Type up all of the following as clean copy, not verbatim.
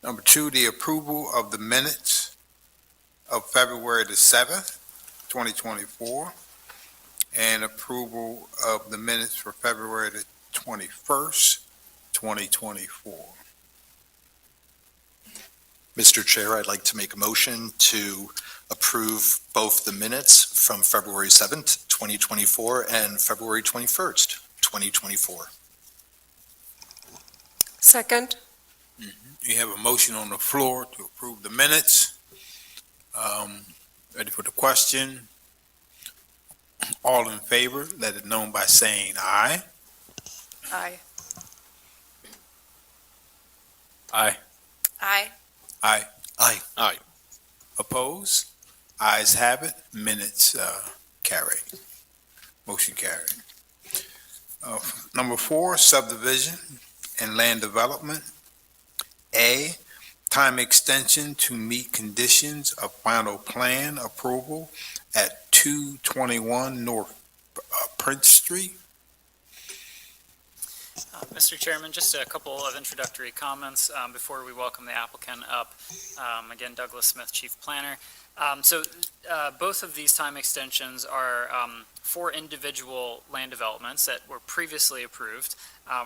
Number 2, the approval of the minutes of February the 7th, 2024, and approval of the minutes for February the 21st, 2024. Mr. Chair, I'd like to make a motion to approve both the minutes from February 7th, 2024 and February 21st, 2024. Second. You have a motion on the floor to approve the minutes. Ready for the question? All in favor, let it known by saying aye. Aye. Aye. Aye. Aye. Aye. Aye. Oppose? Ayes have it. Minutes carried. Motion carried. Number 4, subdivision and land development. A, time extension to meet conditions of final plan approval at 221 North Prince Street. Mr. Chairman, just a couple of introductory comments before we welcome the applicant up. Again, Douglas Smith, Chief Planner. Both of these time extensions are for individual land developments that were previously approved.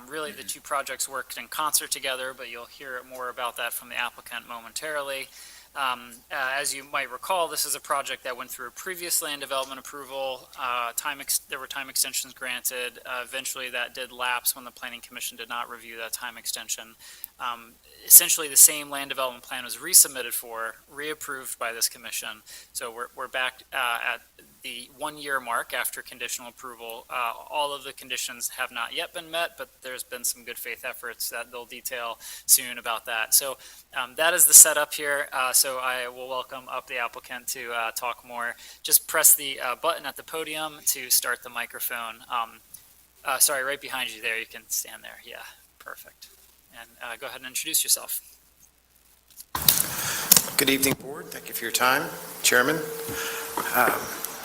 Really, the two projects worked in concert together, but you'll hear more about that from the applicant momentarily. As you might recall, this is a project that went through a previous land development approval. There were time extensions granted. Eventually, that did lapse when the Planning Commission did not review that time extension. Essentially, the same land development plan was resubmitted for, reapproved by this commission. So we're back at the 1-year mark after conditional approval. All of the conditions have not yet been met, but there's been some good faith efforts that they'll detail soon about that. So that is the setup here. So I will welcome up the applicant to talk more. Just press the button at the podium to start the microphone. Sorry, right behind you there. You can stand there. Yeah, perfect. And go ahead and introduce yourself. Good evening, Board. Thank you for your time. Chairman,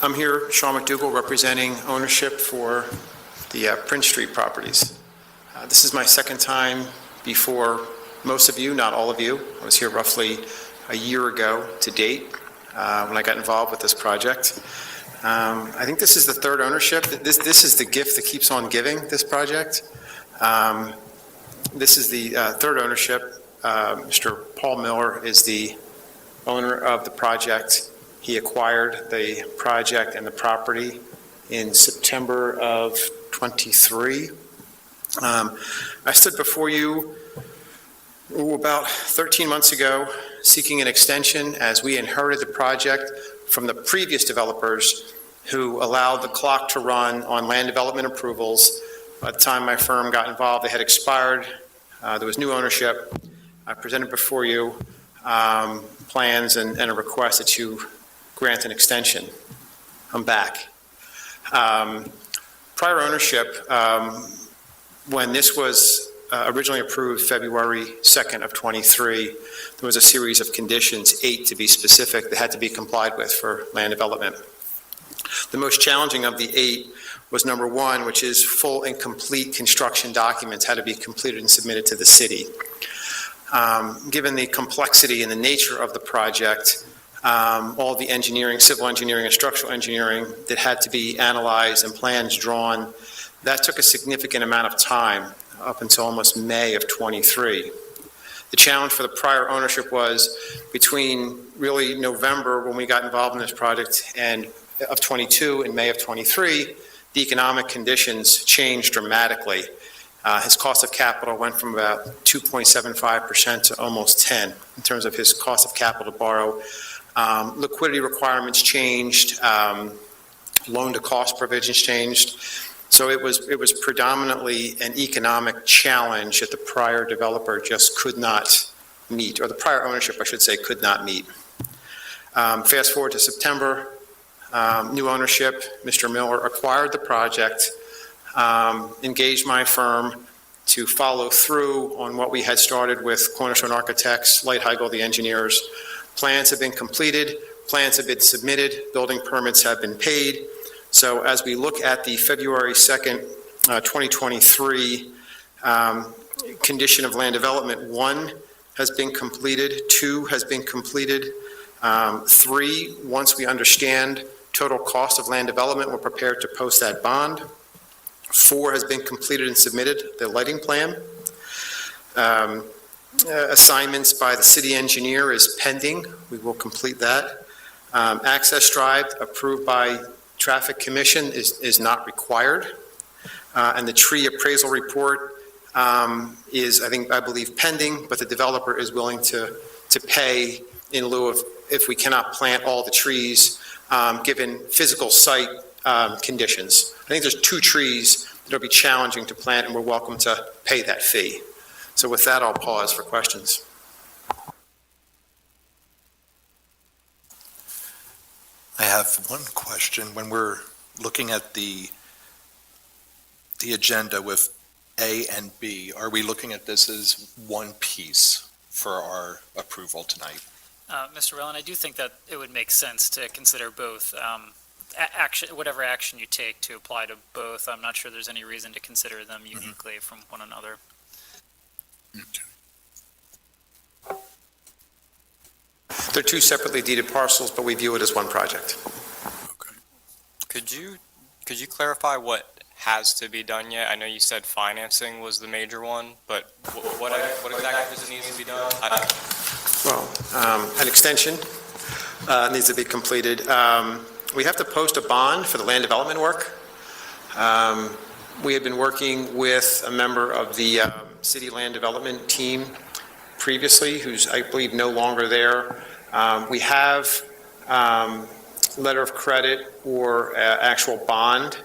I'm here, Sean McDougall, representing ownership for the Prince Street properties. This is my second time before most of you, not all of you. I was here roughly a year ago to date when I got involved with this project. I think this is the third ownership. This is the gift that keeps on giving, this project. This is the third ownership. Mr. Paul Miller is the owner of the project. He acquired the project and the property in September of 23. I stood before you about 13 months ago seeking an extension as we inherited the project from the previous developers who allowed the clock to run on land development approvals. By the time my firm got involved, they had expired. There was new ownership. I presented before you plans and a request that you grant an extension. I'm back. Prior ownership, when this was originally approved February 2nd of 23, there was a series of conditions, 8 to be specific, that had to be complied with for land development. The most challenging of the 8 was number 1, which is full and complete construction documents had to be completed and submitted to the city. Given the complexity and the nature of the project, all the engineering, civil engineering and structural engineering that had to be analyzed and plans drawn, that took a significant amount of time up until almost May of 23. The challenge for the prior ownership was between really November when we got involved in this project and of 22 and May of 23, the economic conditions changed dramatically. His cost of capital went from about 2.75% to almost 10 in terms of his cost of capital to borrow. Liquidity requirements changed, loan-to-cost provisions changed. So it was predominantly an economic challenge that the prior developer just could not meet, or the prior ownership, I should say, could not meet. Fast forward to September, new ownership, Mr. Miller acquired the project, engaged my firm to follow through on what we had started with Cornerstone Architects, Light Heigl, the engineers. Plans have been completed, plans have been submitted, building permits have been paid. So as we look at the February 2nd, 2023 condition of land development 1, has been completed. 2 has been completed. 3, once we understand total cost of land development, we're prepared to post that bond. 4 has been completed and submitted, the lighting plan. Assignments by the city engineer is pending. We will complete that. Access drive approved by Traffic Commission is not required. And the tree appraisal report is, I believe, pending, but the developer is willing to pay in lieu of, if we cannot plant all the trees, given physical site conditions. I think there's 2 trees that'll be challenging to plant, and we're welcome to pay that fee. So with that, I'll pause for questions. I have one question. When we're looking at the agenda with A and B, are we looking at this as one piece for our approval tonight? Mr. Rowland, I do think that it would make sense to consider both, whatever action you take to apply to both. I'm not sure there's any reason to consider them uniquely from one another. They're 2 separately deeded parcels, but we view it as one project. Could you clarify what has to be done yet? I know you said financing was the major one, but what exactly does it need to be done? Well, an extension needs to be completed. We have to post a bond for the land development work. We had been working with a member of the city land development team previously, who's, I believe, no longer there. We have letter of credit or actual bond.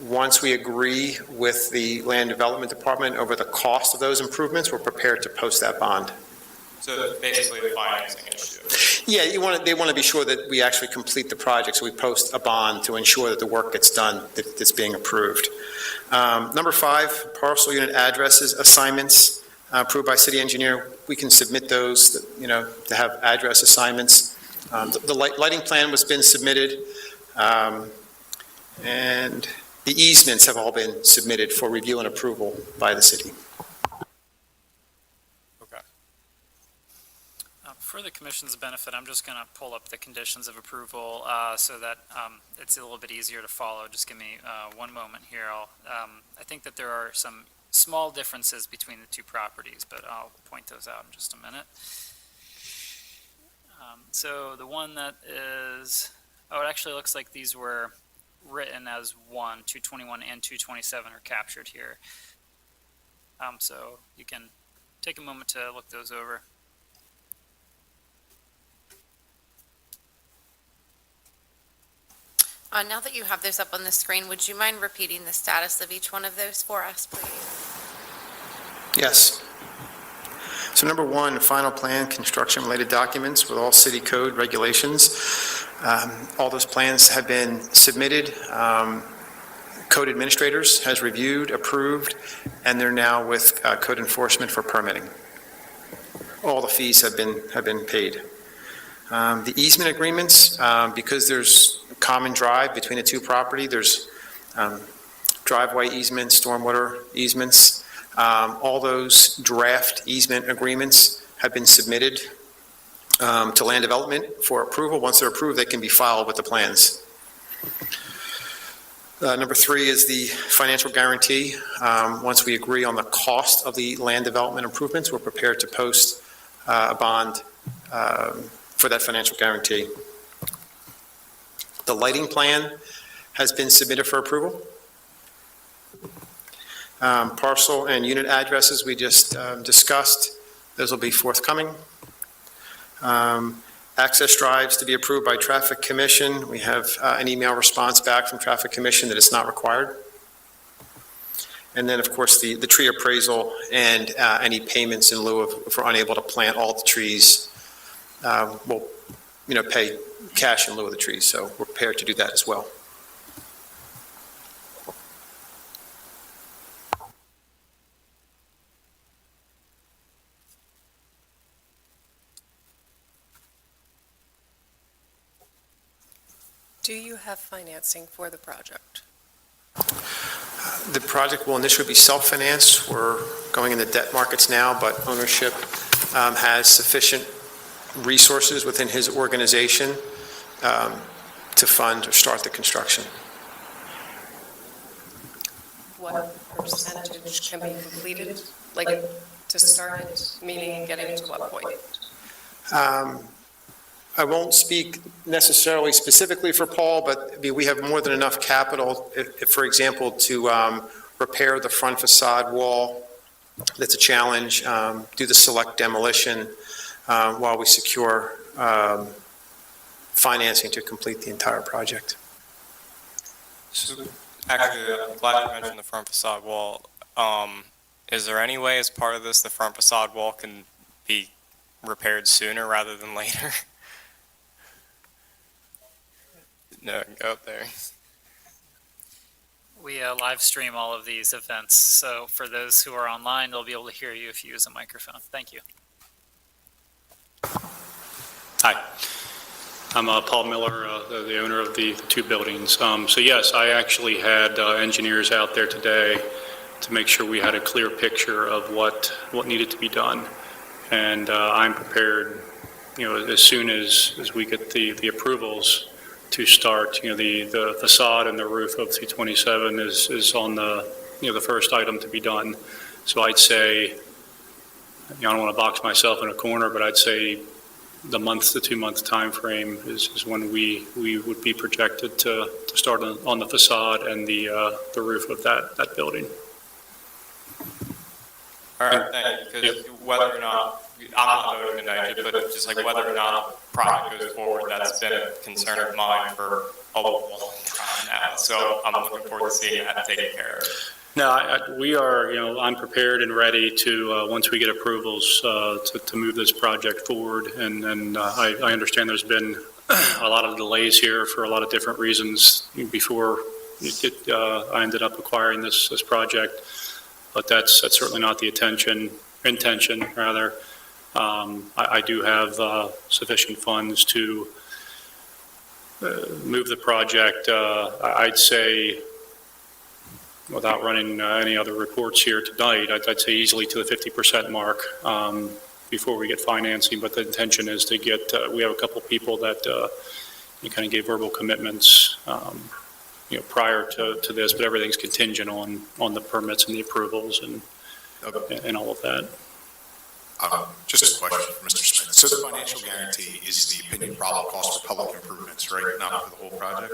Once we agree with the land development department over the cost of those improvements, we're prepared to post that bond. So basically the financing issue. Yeah, they want to be sure that we actually complete the project, so we post a bond to ensure that the work gets done that's being approved. Number 5, parcel unit addresses assignments approved by city engineer. We can submit those, to have address assignments. The lighting plan has been submitted, and the easements have all been submitted for review and approval by the city. For the commission's benefit, I'm just going to pull up the conditions of approval so that it's a little bit easier to follow. Just give me one moment here. I think that there are some small differences between the 2 properties, but I'll point those out in just a minute. So the one that is, it actually looks like these were written as one, 221 and 227 are captured here. So you can take a moment to look those over. Now that you have those up on the screen, would you mind repeating the status of each one of those for us, please? Yes. So number 1, final plan, construction-related documents with all city code regulations. All those plans have been submitted. Code administrators has reviewed, approved, and they're now with code enforcement for permitting. All the fees have been paid. The easement agreements, because there's a common drive between the 2 property, there's driveway easements, stormwater easements. All those draft easement agreements have been submitted to land development for approval. Once they're approved, they can be filed with the plans. Number 3 is the financial guarantee. Once we agree on the cost of the land development improvements, we're prepared to post a bond for that financial guarantee. The lighting plan has been submitted for approval. Parcel and unit addresses we just discussed, those will be forthcoming. Access drives to be approved by Traffic Commission. We have an email response back from Traffic Commission that it's not required. And then, of course, the tree appraisal and any payments in lieu of, if we're unable to plant all the trees, we'll, pay cash in lieu of the trees. So we're prepared to do that as well. Do you have financing for the project? The project will initially be self-financed. We're going in the debt markets now, but ownership has sufficient resources within his organization to fund or start the construction. What percentage can be completed, like to start it, meaning getting to what point? I won't speak necessarily specifically for Paul, but we have more than enough capital, if, for example, to repair the front facade wall. That's a challenge. Do the select demolition while we secure financing to complete the entire project. Actually, I'm glad you mentioned the front facade wall. Is there any way as part of this, the front facade wall can be repaired sooner rather than later? No, go up there. We live stream all of these events, so for those who are online, they'll be able to hear you if you use a microphone. Thank you. Hi, I'm Paul Miller, the owner of the two buildings. So yes, I actually had engineers out there today to make sure we had a clear picture of what needed to be done. And I'm prepared, as soon as we get the approvals to start. The facade and the roof of 227 is on the first item to be done. So I'd say, I don't want to box myself in a corner, but I'd say the month to 2 month time frame is when we would be projected to start on the facade and the roof of that building. All right, thank you. Because whether or not, I'm not voting tonight, but just like whether or not the project goes forward, that's been a concern of mine for a long time now. So I'm looking forward to seeing that taken care of. No, we are, I'm prepared and ready to, once we get approvals, to move this project forward. And I understand there's been a lot of delays here for a lot of different reasons before I ended up acquiring this project. But that's certainly not the intention. I do have sufficient funds to move the project. I'd say, without running any other reports here tonight, I'd say easily to the 50% mark before we get financing. But the intention is to get, we have a couple people that kind of gave verbal commitments prior to this, but everything's contingent on the permits and the approvals and all of that. Just a question for Mr. Smith. So the financial guarantee is the opinion probable cost for public improvements, right? Not for the whole project?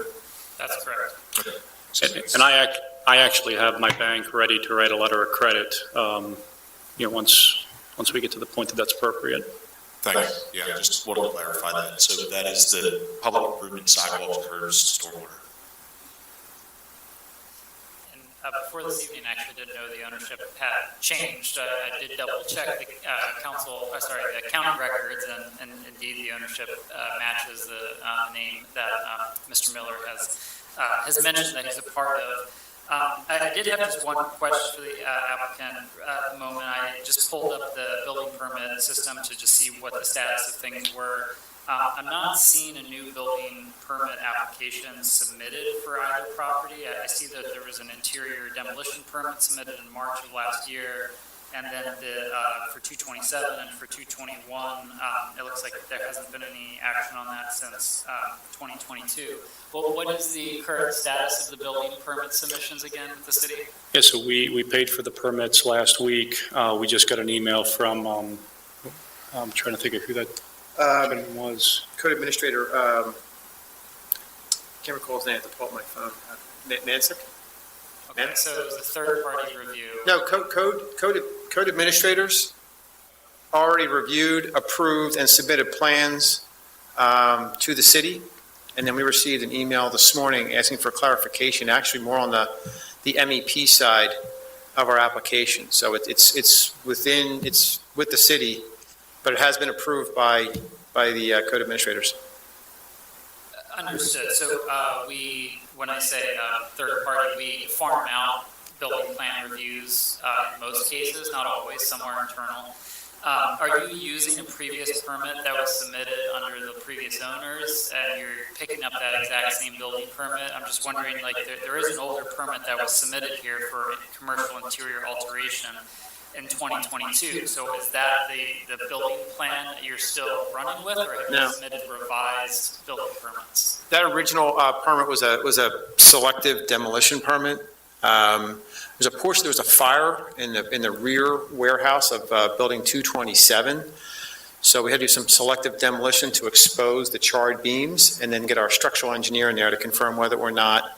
That's correct. Okay. So And I actually have my bank ready to write a letter of credit, once we get to the point that that's appropriate. thanks. Yeah, just wanted to clarify that. So that is the public improvement, sidewalks, curbs, stormwater. And before this evening, I actually didn't know the ownership had changed. I did double check the the county records, and indeed the ownership matches the name that Mr. Miller has mentioned that he's a part of. I did have just one question for the applicant at the moment. I just pulled up the building permit system to just see what the status of things were. I'm not seeing a new building permit application submitted for either property. I see that there was an interior demolition permit submitted in March of last year, and then for 227 and for 221, it looks like there hasn't been any action on that since 2022. Well, what is the current status of the building permit submissions again with the city? Yeah, so we paid for the permits last week. We just got an email from, I'm trying to think of who that gentleman was. Code Administrator, can't recall his name at the top of my phone. Nancy? Okay, so it was a third-party review. No, code administrators already reviewed, approved, and submitted plans to the city. And then we received an email this morning asking for clarification, actually more on the MEP side of our application. So it's with the city, but it has been approved by the code administrators. Understood. So when I say third party, we farm out building plan reviews in most cases, not always, some are internal. Are you using a previous permit that was submitted under the previous owners, and you're picking up that exact same building permit? I'm just wondering, like, there is an older permit that was submitted here for commercial interior alteration. in 2022. So is that the building plan that you're still running with, or have No. you submitted revised building permits? That original permit was a selective demolition permit. There was a fire in the rear warehouse of Building 227. So we had to do some selective demolition to expose the charred beams and then get our structural engineer in there to confirm whether or not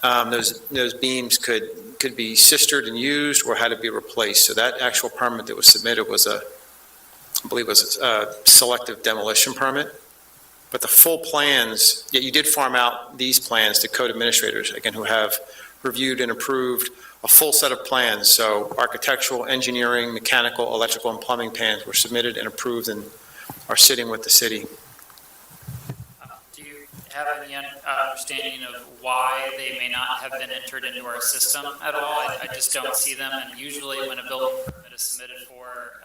those beams could be sistered and used or had to be replaced. So that actual permit that was submitted was I believe was a selective demolition permit. But the full plans, yeah, you did farm out these plans to code administrators, again, who have reviewed and approved a full set of plans. So architectural, engineering, mechanical, electrical, and plumbing plans were submitted and approved and are sitting with the city. Do you have any understanding of why they may not have been entered into our system at all? I just don't see them, and usually when a building permit is submitted for,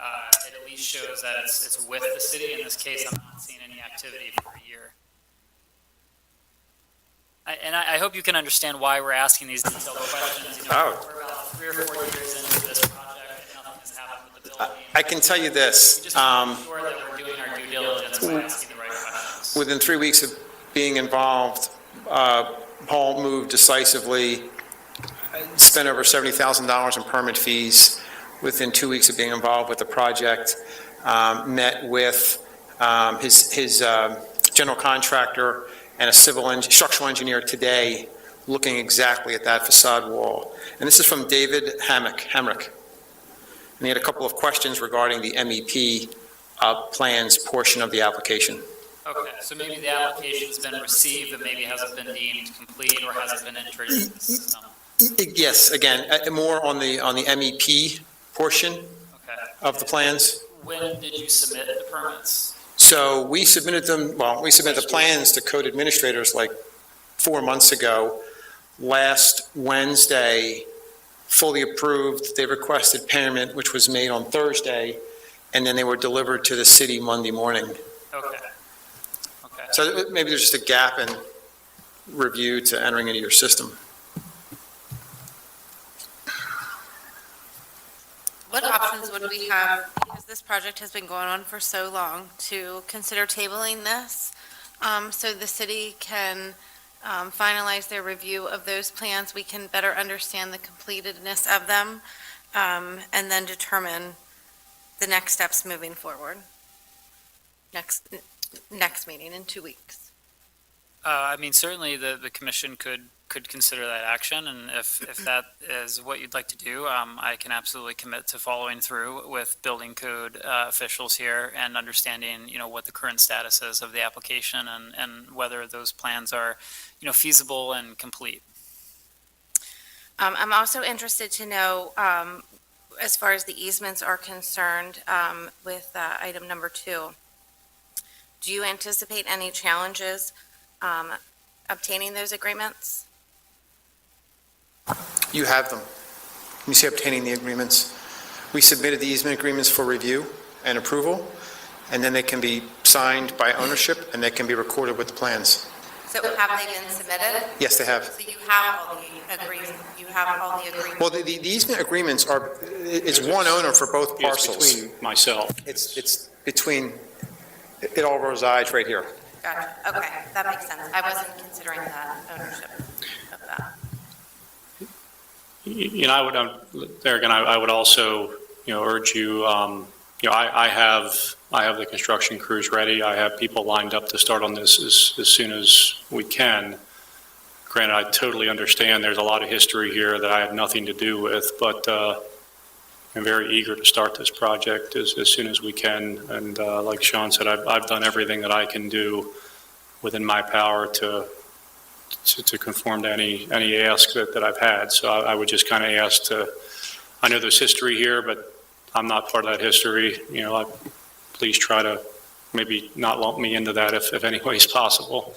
it at least shows that it's with the city. In this case, I'm not seeing any activity for a year. I hope you can understand why we're asking these detailed questions. You know, we're about 3 or 4 years into this project, and nothing has happened with the building. I can tell you We this, just want to make sure that we're doing our due diligence by asking the right questions. within 3 weeks of being involved, Paul moved decisively, spent over $70,000 in permit fees within 2 weeks of being involved with the project, met with his general contractor and a structural engineer today, looking exactly at that facade wall. And this is from David Hamrick. And he had a couple of questions regarding the MEP plans portion of the application. Okay, so maybe the application's been received, but maybe hasn't been deemed complete or hasn't been entered into the system. Yes, again, more on the MEP portion Okay. of the plans. When did you submit the permits? So we submitted the plans to code administrators like 4 months ago. Last Wednesday, fully approved. They requested payment, which was made on Thursday, and then they were delivered to the city Monday morning. Okay. Okay. So maybe there's just a gap in review to entering into your system. What options would we have, because this project has been going on for so long, to consider tabling this so the city can finalize their review of those plans, we can better understand the completedness of them, and then determine the next steps moving forward? Next meeting in 2 weeks. I mean, certainly the commission could consider that action, and if that is what you'd like to do, I can absolutely commit to following through with building code officials here and understanding, you know, what the current status is of the application and whether those plans are, you know, feasible and complete. I'm also interested to know, as far as the easements are concerned, with item number 2, do you anticipate any challenges obtaining those agreements? You have them. You see obtaining the agreements. We submitted the easement agreements for review and approval, and then they can be signed by ownership, and they can be recorded with the plans. So have they been submitted? Yes, they have. So you have all the agreements, Well, the easement agreements it's one owner for both Yes, parcels. between myself. It's between, it all resides right here. Gotcha, okay, that makes sense. I wasn't considering that ownership of that. You know, there again, I would also, you know, urge you, you know, I have the construction crews ready. I have people lined up to start on this as soon as we can. Granted, I totally understand there's a lot of history here that I have nothing to do with, but I'm very eager to start this project as soon as we can. And like Sean said, I've done everything that I can do within my power to conform to any ask that I've had. So I would just kind of ask I know there's history here, but I'm not part of that history. You know, please try to maybe not lump me into that if any way is possible.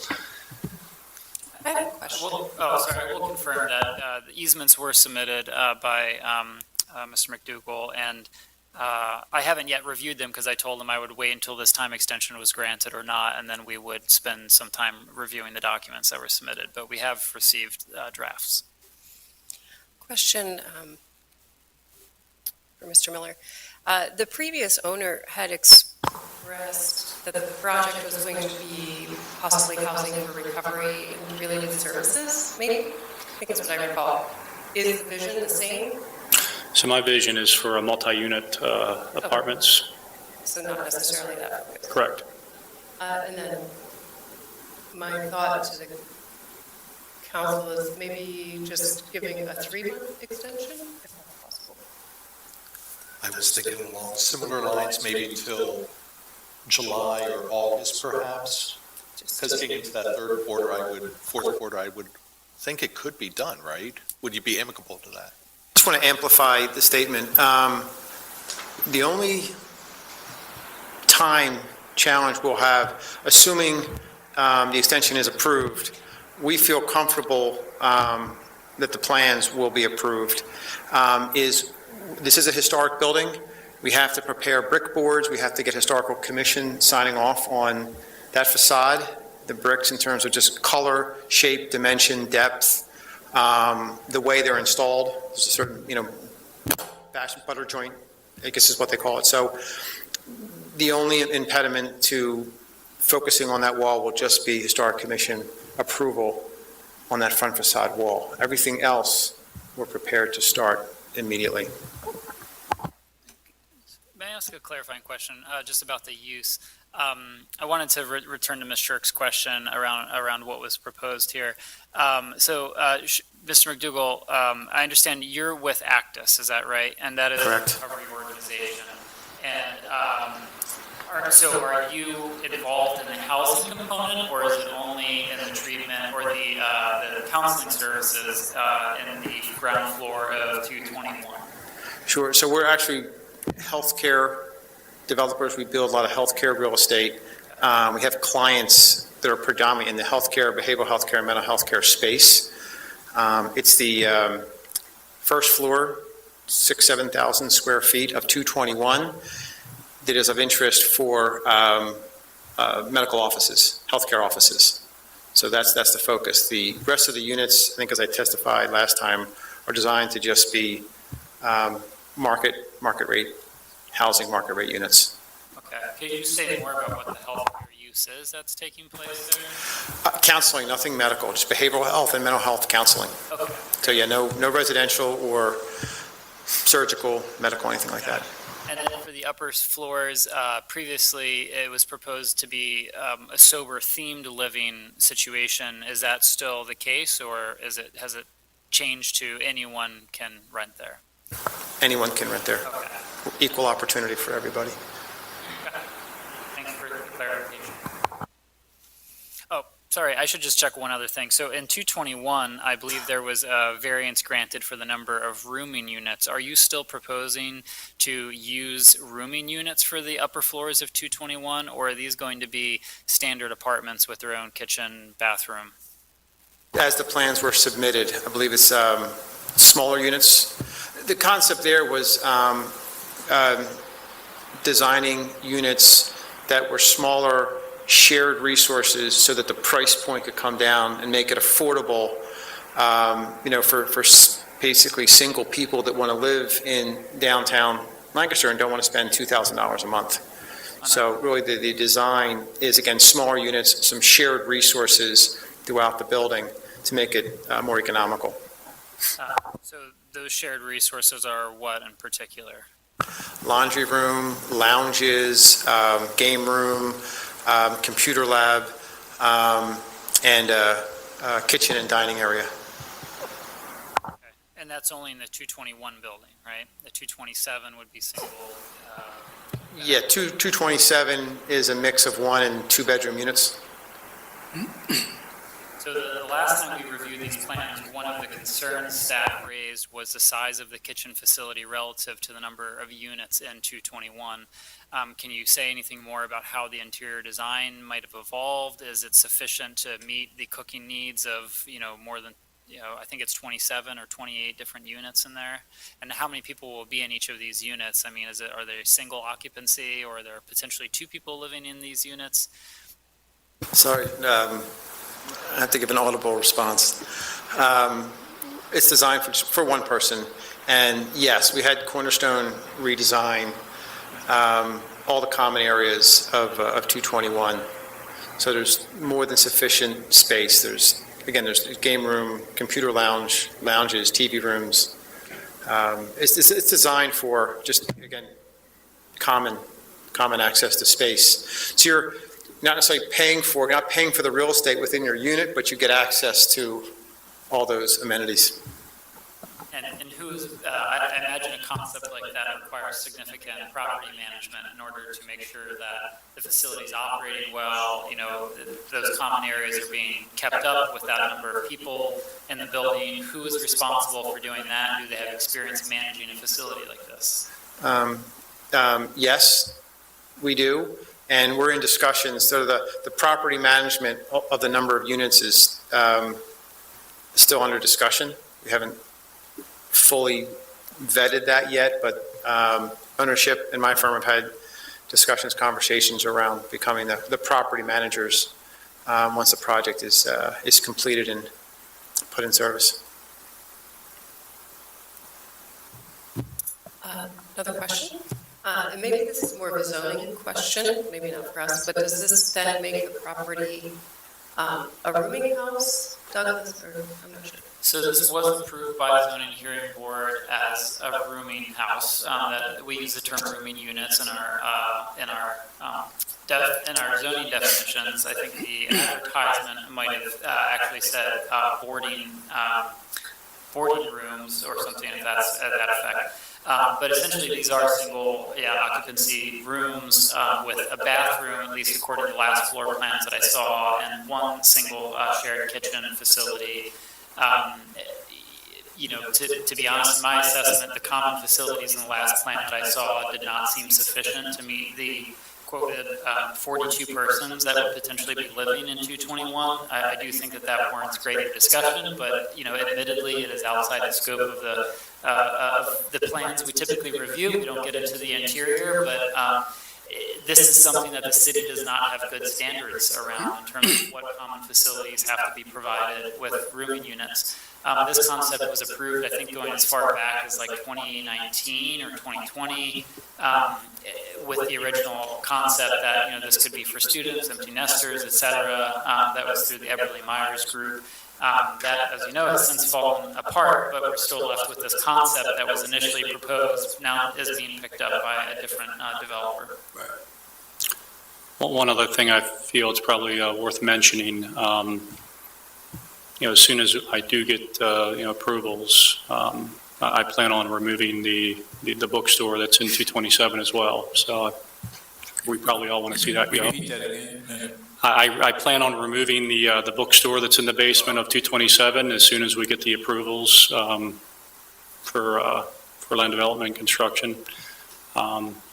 I have a question. We'll confirm that the easements were submitted by Mr. McDougall, and I haven't yet reviewed them because I told him I would wait until this time extension was granted or not, and then we would spend some time reviewing the documents that were submitted, but we have received drafts. Question, for Mr. Miller. The previous owner had expressed that the project was going to be possibly housing for recovery and related services, maybe? I think that's what I recall. Is the vision the same? So my vision is for a multi-unit apartments, So not necessarily that focus. correct? And then my thought to the council is maybe just giving a 3-month extension, if that's possible. I was thinking along similar lines, maybe till July or August perhaps. Because getting into that fourth quarter, I would think it could be done, right? Would you be amicable to that? Just want to amplify the statement. The only time challenge we'll have, assuming the extension is approved, we feel comfortable that the plans will be approved, this is a historic building. We have to prepare brick boards. We have to get historical commission signing off on that facade, the bricks in terms of just color, shape, dimension, depth, the way they're installed. There's a certain, bash and butter joint, I guess is what they call it. So the only impediment to focusing on that wall will just be historic commission approval on that front facade wall. Everything else, we're prepared to start immediately. May I ask a clarifying question, just about the use? I wanted to return to Ms. Shirk's question around what was proposed here. Mr. McDougall, I understand you're with Actus, is that right? And that is Correct. a recovery organization. And so are you involved in the housing component, or is it only in the treatment or the counseling services in the ground floor of 221? Sure. So we're actually healthcare developers. We build a lot of healthcare real estate. We have clients that are predominantly in the healthcare, behavioral healthcare, and mental healthcare space. It's the first floor, 7,000 square feet of 221 that is of interest for medical offices, healthcare offices. So that's the focus. The rest of the units, I think as I testified last time, are designed to just be market rate, housing market rate units. Okay. Could you say more about what the healthcare use is that's taking place there? Counseling, nothing medical, just behavioral health and mental health counseling. Okay. So yeah, no residential or surgical, medical, anything like that. And then for the upper floors, previously it was proposed to be a sober-themed living situation. Is that still the case, or has it changed to anyone can rent there? Anyone can rent there. Okay. Equal opportunity for everybody. Okay. Thanks for the clarification. Oh, sorry, I should just check one other thing. So in 221, I believe there was a variance granted for the number of rooming units. Are you still proposing to use rooming units for the upper floors of 221, or are these going to be standard apartments with their own kitchen, bathroom? As the plans were submitted, I believe it's smaller units. The concept there was designing units that were smaller, shared resources so that the price point could come down and make it affordable, for basically single people that want to live in downtown Lancaster and don't want to spend $2,000 a month. So really the design is, again, smaller units, some shared resources throughout the building to make it more economical. So those shared resources are what in particular? Laundry room, lounges, game room, computer lab, and kitchen and dining area. Okay. And that's only in the 221 building, right? The 227 would be single. Yeah, 227 is a mix of 1 and 2 bedroom units. So the last time we reviewed these plans, one of the concerns staff raised was the size of the kitchen facility relative to the number of units in 221. Can you say anything more about how the interior design might have evolved? Is it sufficient to meet the cooking needs of, more than, I think it's 27 or 28 different units in there? And how many people will be in each of these units? I mean, are they single occupancy, or are there potentially 2 people living in these units? Sorry, I have to give an audible response. It's designed for one person. And yes, we had Cornerstone redesign all the common areas of 221. So there's more than sufficient space. There's game room, computer lounges, TV rooms. It's designed for just, again, common access to space. So you're not necessarily paying for the real estate within your unit, but you get access to all those amenities. And I imagine a concept like that requires significant property management in order to make sure that the facility's operating well, those common areas are being kept up with that number of people in the building. Who is responsible for doing that? Do they have experience managing a facility like this? Yes, we do, and we're in discussions. So the property management of the number of units is still under discussion. We haven't fully vetted that yet, but ownership and my firm have had conversations around becoming the property managers once the project is completed and put in service. Another question? And maybe this is more of a zoning question, maybe not for us, but does this then make the property a rooming house, Douglas, or I'm not sure? So this was approved by the zoning hearing board as a rooming house. That we use the term rooming units in our zoning definitions. I think the advertisement might have actually said boarding rooms or something of that effect. But essentially, these are single occupancy rooms with a bathroom, at least according to the last floor plans that I saw, and one single shared kitchen facility. To be honest, in my assessment, the common facilities in the last plan that I saw did not seem sufficient to meet the quoted 42 persons that would potentially be living in 221. I do think that warrants greater discussion, but admittedly, it is outside the scope of the plans we typically review. We don't get into the interior, but this is something that the city does not have good standards around in terms of what common facilities have to be provided with rooming units. This concept was approved, I think, going as far back as like 2019 or 2020, with the original concept that this could be for students, empty nesters, et cetera. That was through the Eberly Myers group. That, as you know, has since fallen apart, but we're still left with this concept that was initially proposed, now is being picked up by a different developer. Well, one other thing I feel it's probably worth mentioning, as soon as I do get, approvals, I plan on removing the bookstore that's in 227 as well. So we probably all want to see that go. Repeat that again. I plan on removing the bookstore that's in the basement of 227 as soon as we get the approvals for land development and construction.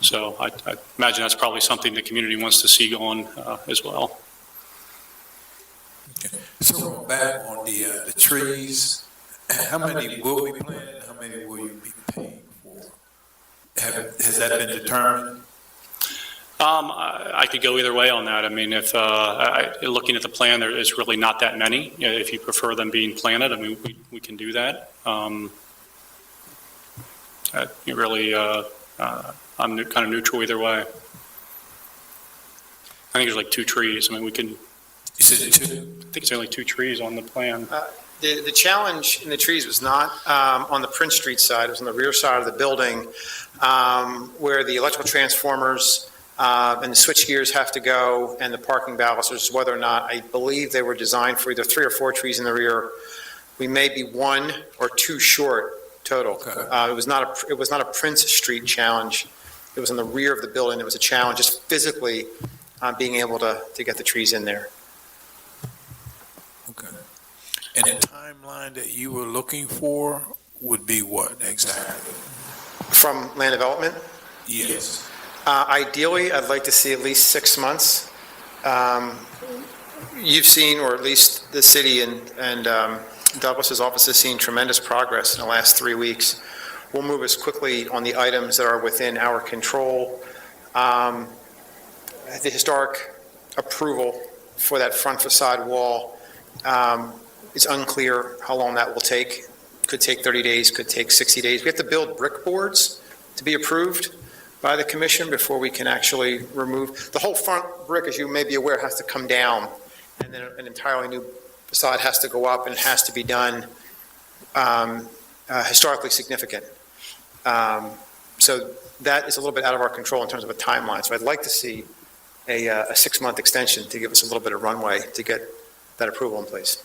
So I imagine that's probably something the community wants to see going as well. Okay. So back on the trees, how many will be planted? How many will you be paying for? Has that been determined? I could go either way on that. I mean, if looking at the plan, there is really not that many. If you prefer them being planted, I mean, we can do that. I'm kind of neutral either way. I think there's like 2 trees. I mean, we can. You said 2? I think it's only 2 trees on the plan. The challenge in the trees was not on the Prince Street side. It was on the rear side of the building where the electrical transformers and the switch gears have to go, and the parking balusters, whether or not, I believe they were designed for either 3 or 4 trees in the rear. We may be 1 or 2 short total. Okay. It was not a Prince Street challenge. It was on the rear of the building. It was a challenge just physically being able to get the trees in there. Okay. And the timeline that you were looking for would be what exactly? From land development? Yes. Ideally, I'd like to see at least 6 months. You've seen, or at least the city and Douglas's office has seen tremendous progress in the last 3 weeks. We'll move as quickly on the items that are within our control. The historic approval for that front facade wall, it's unclear how long that will take. could take 30 days, could take 60 days. We have to build brick boards to be approved by the commission before we can actually remove. The whole front brick, as you may be aware, has to come down, and then an entirely new facade has to go up, and it has to be done historically significant. So that is a little bit out of our control in terms of a timeline. So I'd like to see a 6-month extension to give us a little bit of runway to get that approval in place.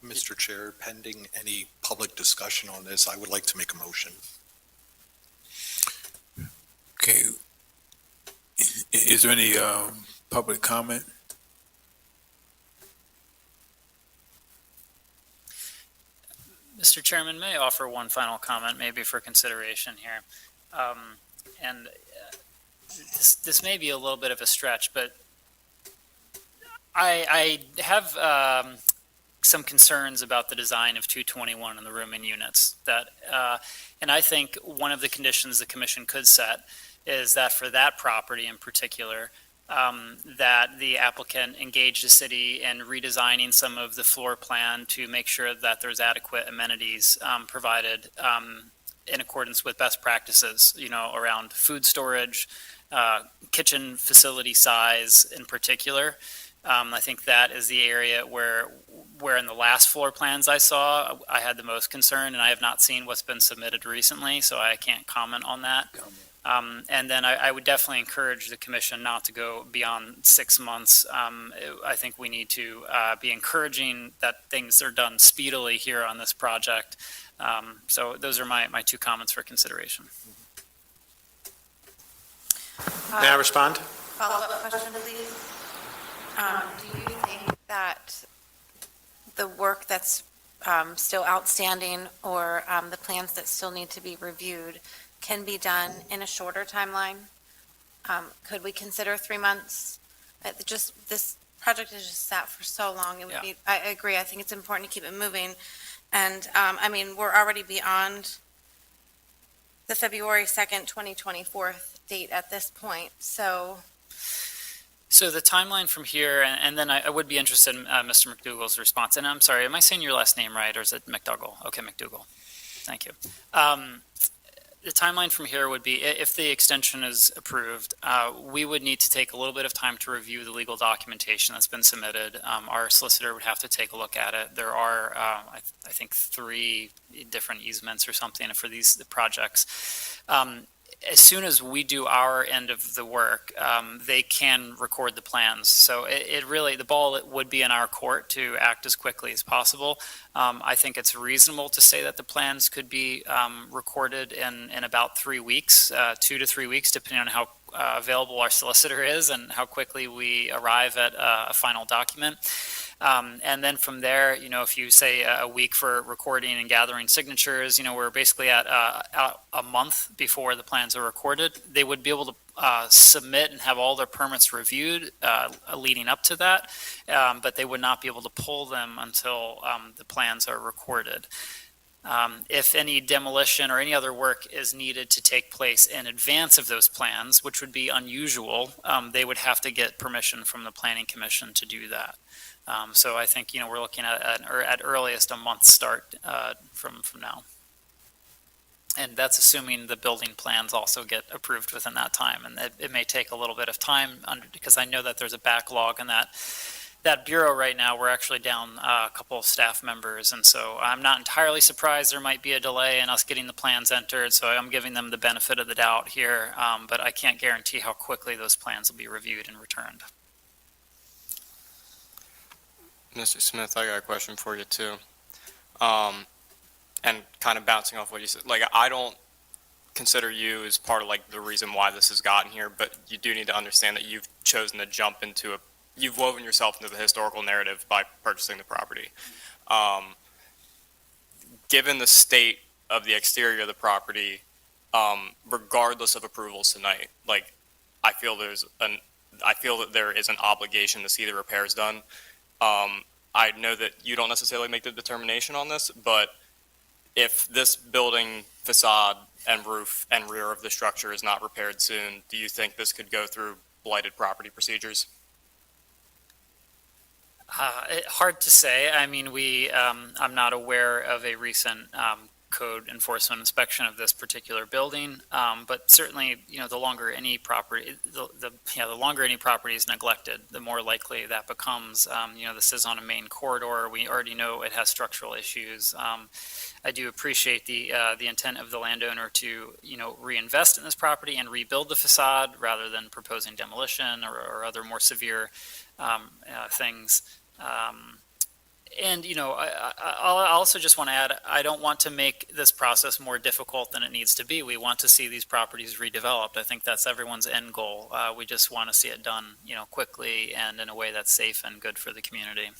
Mr. Chair, pending any public discussion on this, I would like to make a motion. Okay. Is there any public comment? Mr. Chairman, may I offer one final comment, maybe for consideration here? This may be a little bit of a stretch, but I have some concerns about the design of 221 and the rooming units. And I think one of the conditions the commission could set is that for that property in particular, that the applicant engage the city in redesigning some of the floor plan to make sure that there's adequate amenities provided in accordance with best practices, around food storage, kitchen facility size in particular. I think that is the area where in the last floor plans I saw, I had the most concern, and I have not seen what's been submitted recently, so I can't comment on that. And then I would definitely encourage the commission not to go beyond 6 months. I think we need to be encouraging that things are done speedily here on this project. So those are my 2 comments for consideration. May I respond? Follow-up question, please. Do you think that the work that's still outstanding or the plans that still need to be reviewed can be done in a shorter timeline? Could we consider 3 months? This project has just sat for so long. It would be, I agree, I think it's important to keep it moving. And, we're already beyond the February 2nd, 2024 date at this point, so. So the timeline from here, and then I would be interested in Mr. McDougall's response. And I'm sorry, am I saying your last name right, or is it McDougall? Okay, McDougall. Thank you. The timeline from here would be, if the extension is approved, we would need to take a little bit of time to review the legal documentation that's been submitted. Our solicitor would have to take a look at it. There are, I think, 3 different easements or something for the projects. As soon as we do our end of the work, they can record the plans. So it really, the ball would be in our court to act as quickly as possible. I think it's reasonable to say that the plans could be recorded in about 3 weeks, 2 to 3 weeks, depending on how available our solicitor is and how quickly we arrive at a final document. And then from there, if you say a week for recording and gathering signatures, we're basically at a month before the plans are recorded. They would be able to submit and have all their permits reviewed leading up to that, but they would not be able to pull them until the plans are recorded. If any demolition or any other work is needed to take place in advance of those plans, which would be unusual, they would have to get permission from the Planning Commission to do that. So I think, we're looking at earliest a month start from now. And that's assuming the building plans also get approved within that time. And it may take a little bit of time because I know that there's a backlog in that bureau right now. We're actually down a couple of staff members. And so I'm not entirely surprised there might be a delay in us getting the plans entered. So I'm giving them the benefit of the doubt here. But I can't guarantee how quickly those plans will be reviewed and returned. Mr. Smith, I got a question for you too. And kind of bouncing off what you said, I don't consider you as part of the reason why this has gotten here, but you do need to understand that you've chosen to jump into you've woven yourself into the historical narrative by purchasing the property. Given the state of the exterior of the property, regardless of approvals tonight, I feel that there is an obligation to see the repairs done. I know that you don't necessarily make the determination on this, but if this building facade and roof and rear of the structure is not repaired soon, do you think this could go through blighted property procedures? Hard to say. I mean, I'm not aware of a recent code enforcement inspection of this particular building, but certainly, the longer any property, the longer any property is neglected, the more likely that becomes. This is on a main corridor. We already know it has structural issues. I do appreciate the intent of the landowner to, reinvest in this property and rebuild the facade rather than proposing demolition or other more severe things. I also just want to add, I don't want to make this process more difficult than it needs to be. We want to see these properties redeveloped. I think that's everyone's end goal. We just want to see it done, quickly and in a way that's safe and good for the community.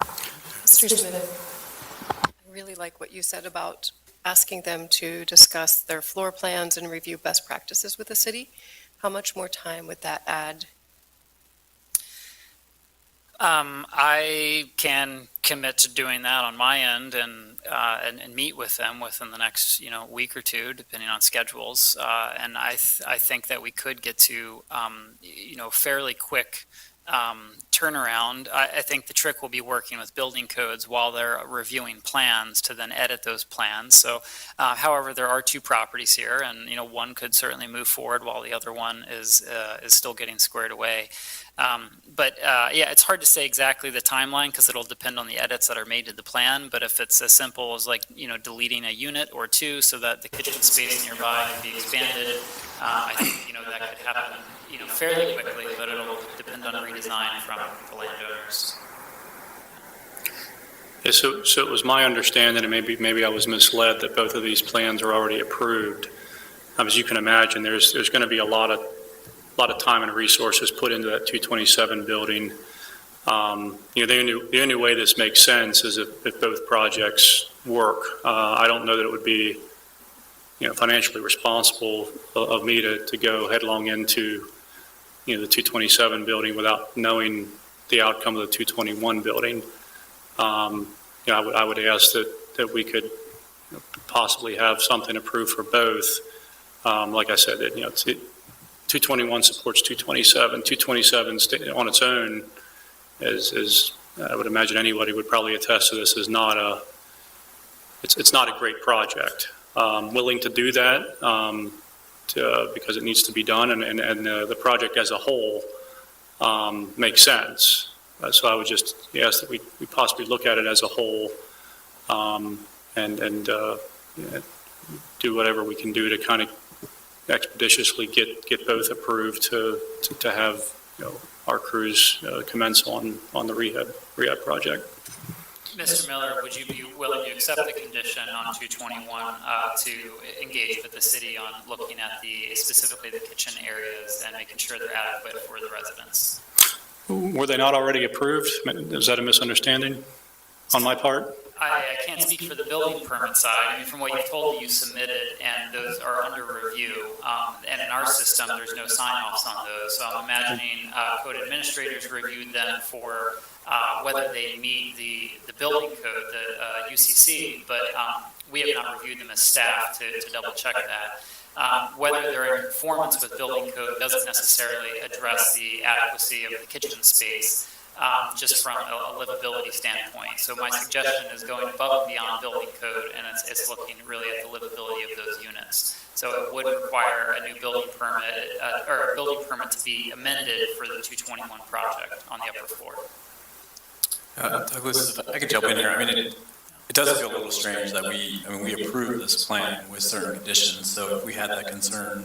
Mr. Smith, I really like what you said about asking them to discuss their floor plans and review best practices with the city. How much more time would that add? I can commit to doing that on my end and meet with them within the next, week or two, depending on schedules. And I think that we could get to, fairly quick turnaround. I think the trick will be working with building codes while they're reviewing plans to then edit those plans. So, however, there are two properties here, and one could certainly move forward while the other one is still getting squared away. It's hard to say exactly the timeline because it'll depend on the edits that are made to the plan. But if it's as simple as deleting a unit or two so that the kitchen space nearby can be expanded, I think that could happen fairly quickly. But it'll depend on redesign from the landowners. Yeah, so it was my understanding, and maybe I was misled, that both of these plans are already approved. As you can imagine, there's going to be a lot of time and resources put into that 227 building. The only way this makes sense is if both projects work. I don't know that it would be, financially responsible of me to go headlong into, the 227 building without knowing the outcome of the 221 building. I would ask that we could possibly have something approved for both. Like I said, 221 supports 227. 227 on its own is I would imagine anybody would probably attest to this, is not it's not a great project. Willing to do that because it needs to be done, and the project as a whole makes sense. So I would just ask that we possibly look at it as a whole and do whatever we can do to kind of expeditiously get both approved to have our crews commence on the rehab project. Mr. Miller, would you be willing to accept the condition on 221 to engage with the city on looking at specifically the kitchen areas and making sure they're adequate for the residents? Were they not already approved? Is that a misunderstanding on my part? I can't speak for the building permit side. I mean, from what you told me, you submitted, and those are under review. And in our system, there's no sign-offs on those. So I'm imagining code administrators reviewed them for whether they meet the building code, the UCC, but we have not reviewed them as staff to double-check that. Whether they're in conformance with building code doesn't necessarily address the adequacy of the kitchen space. Just from a livability standpoint. So my suggestion is going above and beyond building code, and it's looking really at the livability of those units. So it would require a new building permit, or a building permit to be amended for the 221 project on the upper floor. Douglas, if I could jump in here. I mean, it does feel a little strange that we approved this plan with certain conditions. So if we had that concern,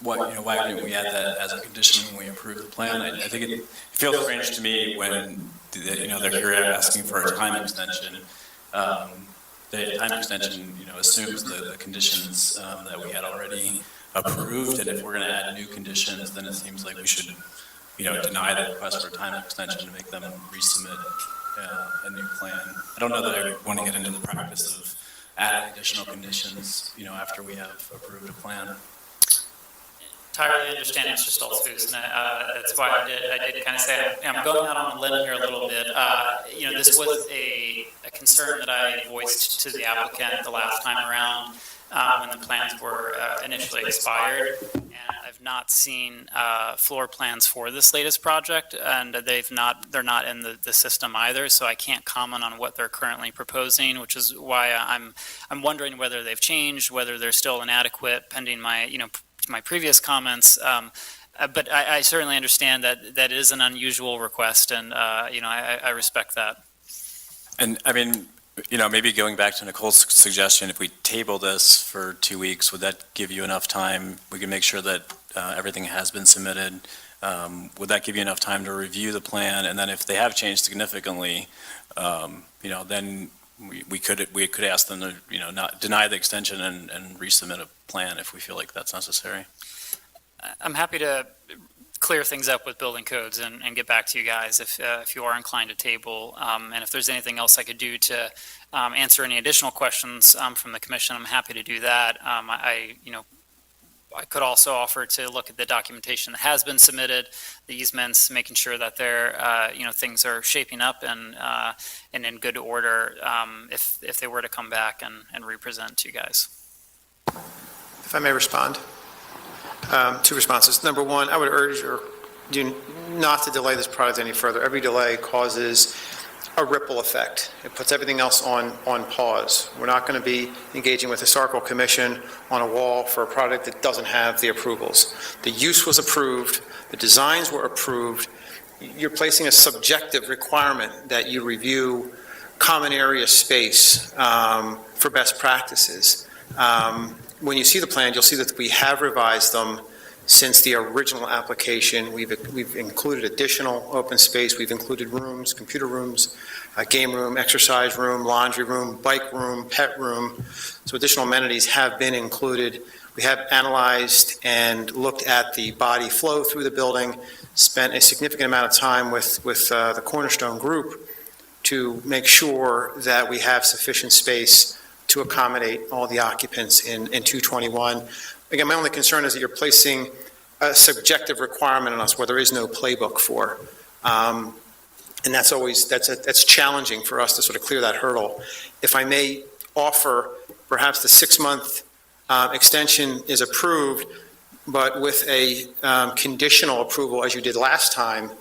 why didn't we add that as a condition when we approved the plan? I think it feels strange to me when, they're here asking for a time extension. The time extension, assumes the conditions that we had already approved, and if we're going to add new conditions, then it seems like we should, deny the request for a time extension to make them resubmit a new plan. I don't know that I want to get into the practice of adding additional conditions, after we have approved a plan. Entirely understand Mr. Stoltzfus, and that's why I did kind of say I'm going out on a limb here a little bit. This was a concern that I voiced to the applicant the last time around when the plans were initially expired, and I've not seen floor plans for this latest project, and they're not in the system either, so I can't comment on what they're currently proposing, which is why I'm wondering whether they've changed, whether they're still inadequate, pending my, my previous comments. But I certainly understand that it is an unusual request, and, I respect that. And I mean, maybe going back to Nicole's suggestion, if we table this for 2 weeks, would that give you enough time? We can make sure that everything has been submitted. Would that give you enough time to review the plan? And then if they have changed significantly, then we could ask them to, not deny the extension and resubmit a plan if we feel like that's necessary. I'm happy to clear things up with building codes and get back to you guys if you are inclined to table. And if there's anything else I could do to answer any additional questions from the commission, I'm happy to do that. I could also offer to look at the documentation that has been submitted, the easements, making sure that they're, things are shaping up and in good order if they were to come back and represent to you guys. If I may respond. 2 responses. Number one, I would urge you not to delay this project any further. Every delay causes a ripple effect. It puts everything else on pause. We're not going to be engaging with the Historical Commission on a wall for a project that doesn't have the approvals. The use was approved. The designs were approved. You're placing a subjective requirement that you review common area space for best practices. When you see the plan, you'll see that we have revised them since the original application. We've included additional open space. We've included rooms, computer rooms, a game room, exercise room, laundry room, bike room, pet room. So additional amenities have been included. We have analyzed and looked at the body flow through the building, spent a significant amount of time with the Cornerstone Group to make sure that we have sufficient space to accommodate all the occupants in 221. Again, my only concern is that you're placing a subjective requirement on us where there is no playbook for. And that's challenging for us to sort of clear that hurdle. If I may offer, perhaps the 6-month extension is approved, but with a conditional approval, as you did last time.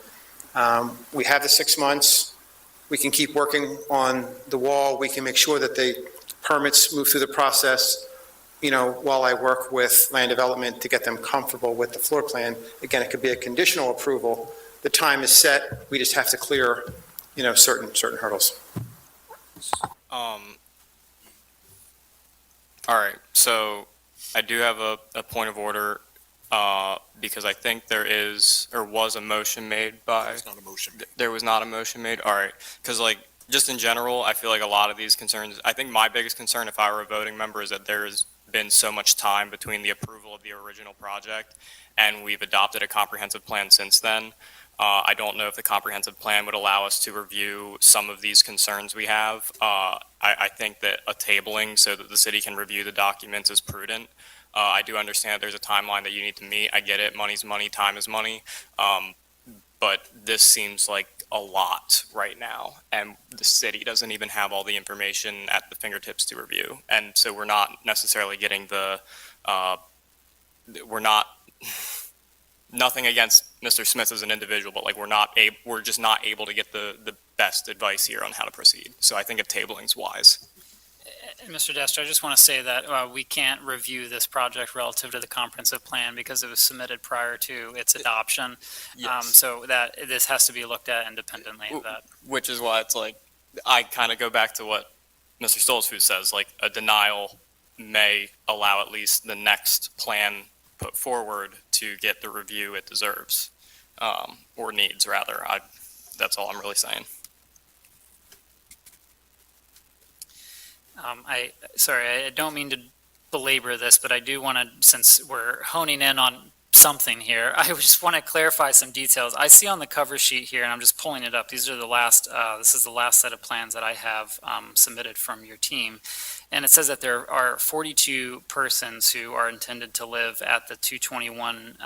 We have the 6 months. We can keep working on the wall. We can make sure that the permits move through the process, while I work with land development to get them comfortable with the floor plan. Again, it could be a conditional approval. The time is set. We just have to clear, certain hurdles. All right, so I do have a point of order because I think there is or was a motion made by. There's not a motion. There was not a motion made. All right, because just in general, I feel like a lot of these concerns, I think my biggest concern if I were a voting member is that there's been so much time between the approval of the original project and we've adopted a comprehensive plan since then. I don't know if the comprehensive plan would allow us to review some of these concerns we have. I think that a tabling so that the city can review the documents is prudent. I do understand there's a timeline that you need to meet. I get it. Money's money, time is money. But this seems like a lot right now, and the city doesn't even have all the information at the fingertips to review. And so we're not necessarily getting nothing against Mr. Smith as an individual, but we're just not able to get the best advice here on how to proceed. So I think a tabling's wise. Mr. Dester, I just want to say that we can't review this project relative to the comprehensive plan because it was submitted prior to its adoption. Yes. So that this has to be looked at independently of that. Which is why it's I kind of go back to what Mr. Stolzfus says, a denial may allow at least the next plan put forward to get the review it deserves, or needs rather. That's all I'm really saying. I don't mean to belabor this, but I do want to, since we're honing in on something here, I just want to clarify some details. I see on the cover sheet here, and I'm just pulling it up, this is the last set of plans that I have submitted from your team. And it says that there are 42 persons who are intended to live at the 221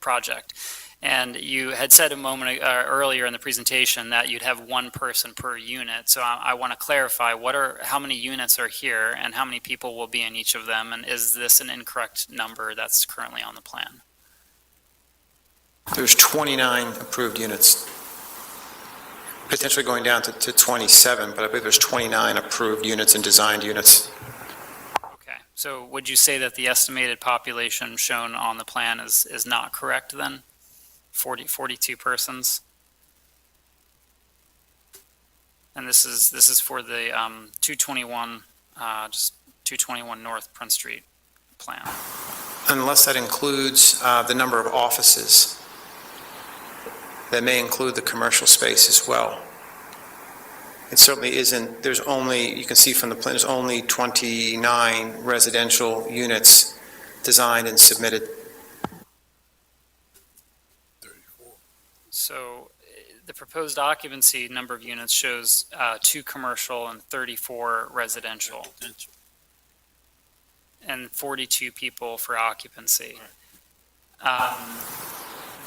project. And you had said a moment earlier in the presentation that you'd have one person per unit. So I want to clarify how many units are here and how many people will be in each of them, and is this an incorrect number that's currently on the plan? There's 29 approved units, potentially going down to 27, but I believe there's 29 approved units and designed units. Okay, so would you say that the estimated population shown on the plan is not correct then? 42 persons? And this is for the 221, just 221 North Prince Street plan. Unless that includes the number of offices. That may include the commercial space as well. It certainly isn't, there's only, you can see from the plan, there's only 29 residential units designed and submitted. So the proposed occupancy number of units shows 2 commercial and 34 residential. And 42 people for occupancy.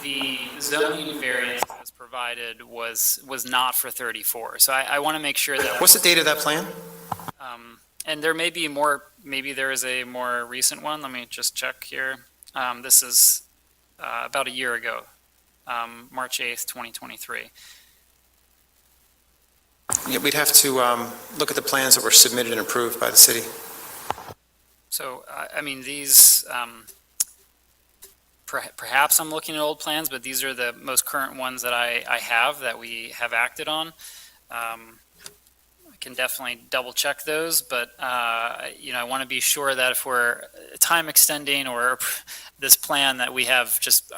The zoning variance that was provided was not for 34. So I want to make sure that. What's the date of that plan? And there may be more, maybe there is a more recent one. Let me just check here. This is about a year ago, March 8th, 2023. Yeah, we'd have to look at the plans that were submitted and approved by the city. So, I mean, these, perhaps I'm looking at old plans, but these are the most current ones that I have that we have acted on. I can definitely double check those, but, I want to be sure that if we're time extending or this plan that we have just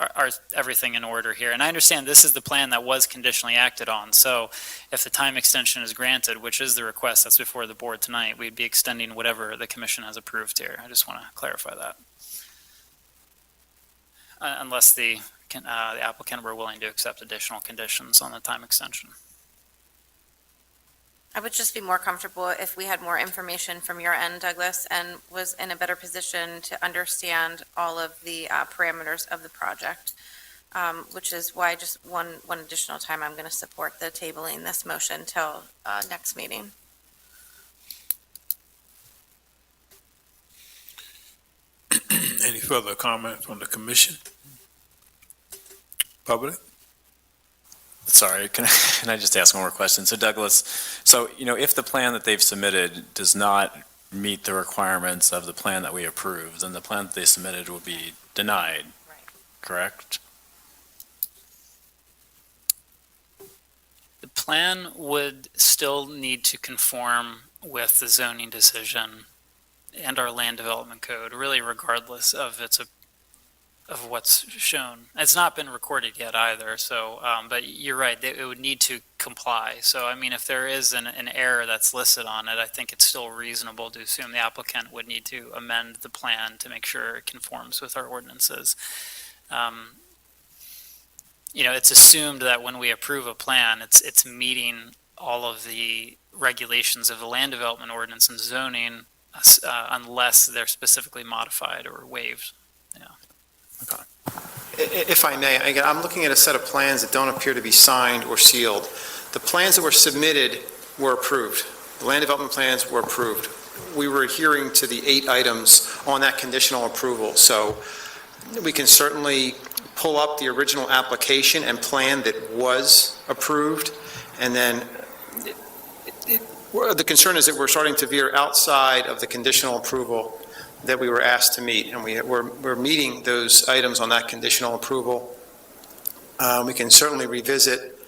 everything in order here. And I understand this is the plan that was conditionally acted on. So if the time extension is granted, which is the request that's before the board tonight, we'd be extending whatever the commission has approved here. I just want to clarify that. Unless the applicant were willing to accept additional conditions on the time extension. I would just be more comfortable if we had more information from your end, Douglas, and was in a better position to understand all of the parameters of the project, which is why just one additional time I'm going to support the tabling this motion till next meeting. Any further comment from the commission? Public? Sorry, can I just ask one more question? So Douglas, if the plan that they've submitted does not meet the requirements of the plan that we approved, then the plan that they submitted will be denied, Right. correct? The plan would still need to conform with the zoning decision and our land development code, really regardless of of what's shown. It's not been recorded yet either, so, but you're right, it would need to comply. So, I mean, if there is an error that's listed on it, I think it's still reasonable to assume the applicant would need to amend the plan to make sure it conforms with our ordinances. It's assumed that when we approve a plan, it's meeting all of the regulations of the land development ordinance and zoning, unless they're specifically modified or waived. Okay. If I may, again, I'm looking at a set of plans that don't appear to be signed or sealed. The plans that were submitted were approved. The land development plans were approved. We were adhering to the 8 items on that conditional approval. So we can certainly pull up the original application and plan that was approved. And then the concern is that we're starting to veer outside of the conditional approval that we were asked to meet, and we're meeting those items on that conditional approval. We can certainly revisit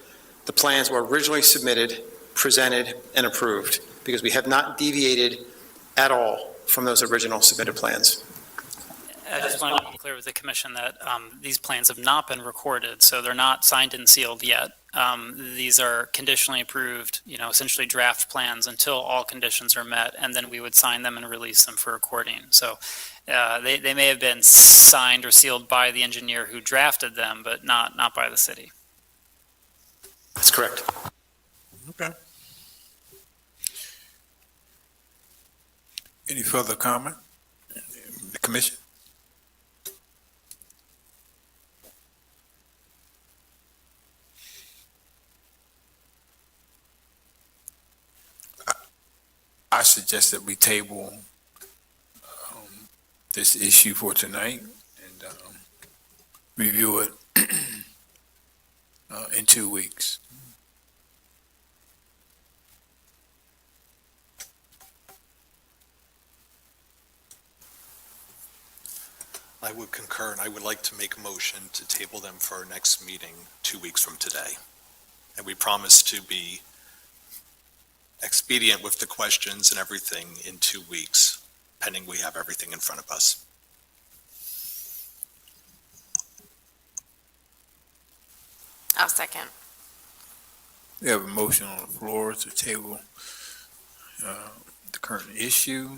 the plans that were originally submitted, presented, and approved, because we have not deviated at all from those original submitted plans. I just want to be clear with the commission that these plans have not been recorded, so they're not signed and sealed yet. These are conditionally approved, essentially draft plans until all conditions are met, and then we would sign them and release them for recording. So they may have been signed or sealed by the engineer who drafted them, but not by the city. That's correct. Okay. Any further comment? The commission? I suggest that we table this issue for tonight and review it in 2 weeks. I would concur, and I would like to make a motion to table them for our next meeting 2 weeks from today. And we promise to be expedient with the questions and everything in 2 weeks, pending we have everything in front of us. I'll second. We have a motion on the floor to table the current issue.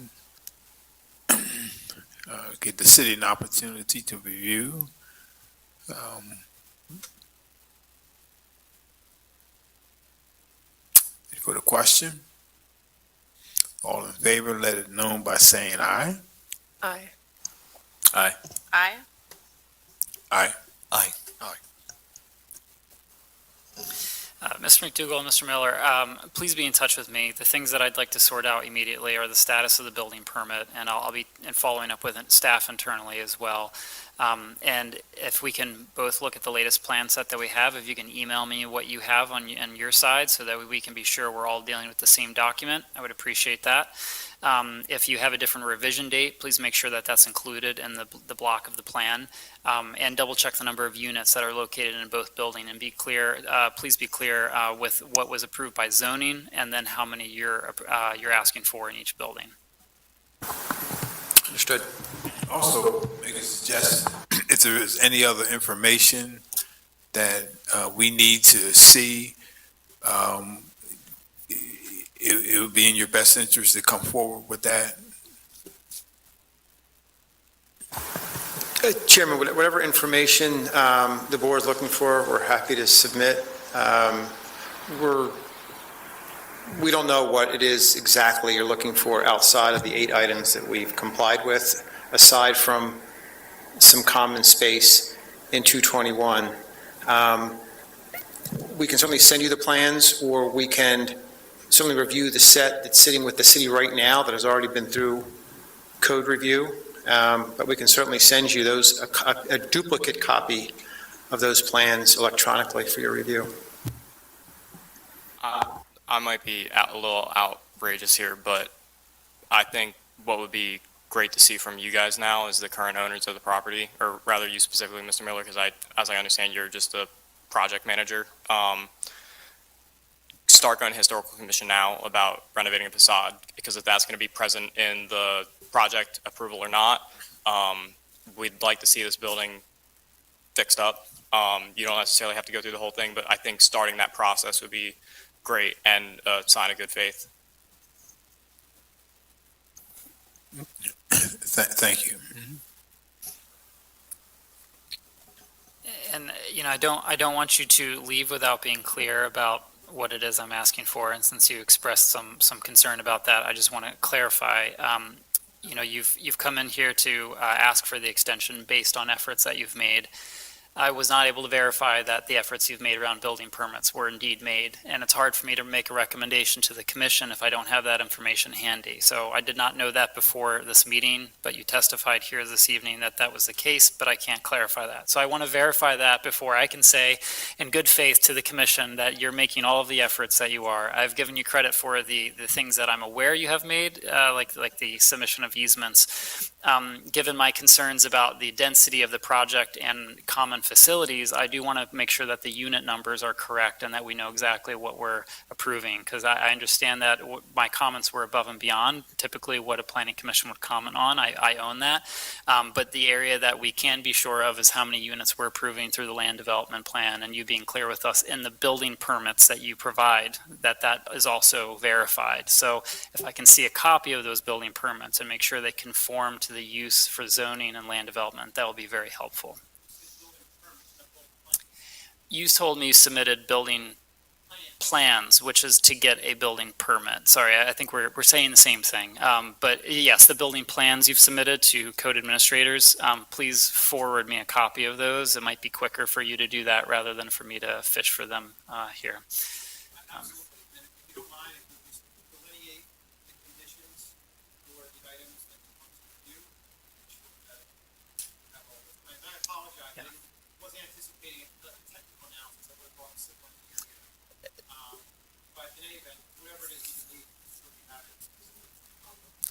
Give the city an opportunity to review. For the question, all in favor, let it known by saying aye. Aye. Aye. Aye. Aye. Mr. McDougall and Mr. Miller, please be in touch with me. The things that I'd like to sort out immediately are the status of the building permit, and I'll be following up with staff internally as well. And if we can both look at the latest plan set that we have, if you can email me what you have on your side so that we can be sure we're all dealing with the same document, I would appreciate that. If you have a different revision date, please make sure that that's included in the block of the plan, and double check the number of units that are located in both buildings, and be clear, please be clear with what was approved by zoning and then how many you're asking for in each building. Understood. Also, make a suggestion, if there is any other information that we need to see, it would be in your best interest to come forward with that. Chairman, whatever information the board is looking for, we're happy to submit. We don't know what it is exactly you're looking for outside of the 8 items that we've complied with, aside from some common space in 221. We can certainly send you the plans, or we can certainly review the set that's sitting with the city right now that has already been through code review. But we can certainly send you those, a duplicate copy of those plans electronically for your review. I might be a little outrageous here, but I think what would be great to see from you guys now is the current owners of the property, or rather you specifically, Mr. Miller, because as I understand, you're just a project manager. Start going to Historical Commission now about renovating a facade, because if that's going to be present in the project approval or not, we'd like to see this building fixed up. You don't necessarily have to go through the whole thing, but I think starting that process would be great and a sign of good faith. Thank you. And, I don't want you to leave without being clear about what it is I'm asking for. And since you expressed some concern about that, I just want to clarify. You've come in here to ask for the extension based on efforts that you've made. I was not able to verify that the efforts you've made around building permits were indeed made, and it's hard for me to make a recommendation to the commission if I don't have that information handy. So I did not know that before this meeting, but you testified here this evening that that was the case, but I can't clarify that. So I want to verify that before I can say in good faith to the commission that you're making all of the efforts that you are. I've given you credit for the things that I'm aware you have made, like the submission of easements. Given my concerns about the density of the project and common facilities, I do want to make sure that the unit numbers are correct and that we know exactly what we're approving, because I understand that my comments were above and beyond typically what a planning commission would comment on. I own that. But the area that we can be sure of is how many units we're approving through the land development plan, and you being clear with us in the building permits that you provide, that is also verified. So if I can see a copy of those building permits and make sure they conform to the use for zoning and land development, that will be very helpful. You told me you submitted building plans, which is to get a building permit. Sorry, I think we're saying the same thing. But yes, the building plans you've submitted to code administrators, please forward me a copy of those. It might be quicker for you to do that rather than for me to fish for them here.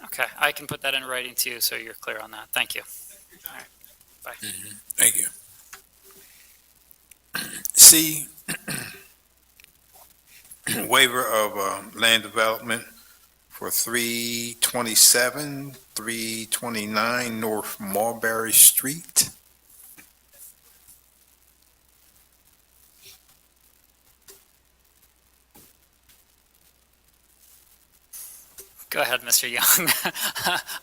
Okay, I can put that in writing too, so you're clear on that. Thank you. All right, bye. Thank you. C, waiver of land development for 327, 329 North Mulberry Street. Go ahead, Mr. Young.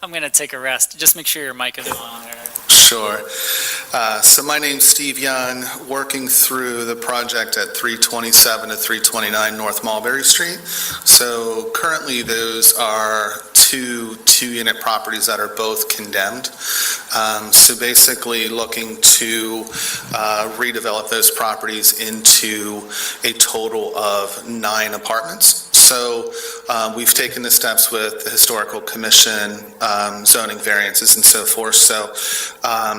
I'm going to take a rest. Just make sure your mic is on there. Sure. So my name's Steve Young, working through the project at 327 to 329 North Mulberry Street. So currently those are two-unit properties that are both condemned. So basically looking to redevelop those properties into a total of 9 apartments. So we've taken the steps with the Historical Commission, zoning variances and so forth. So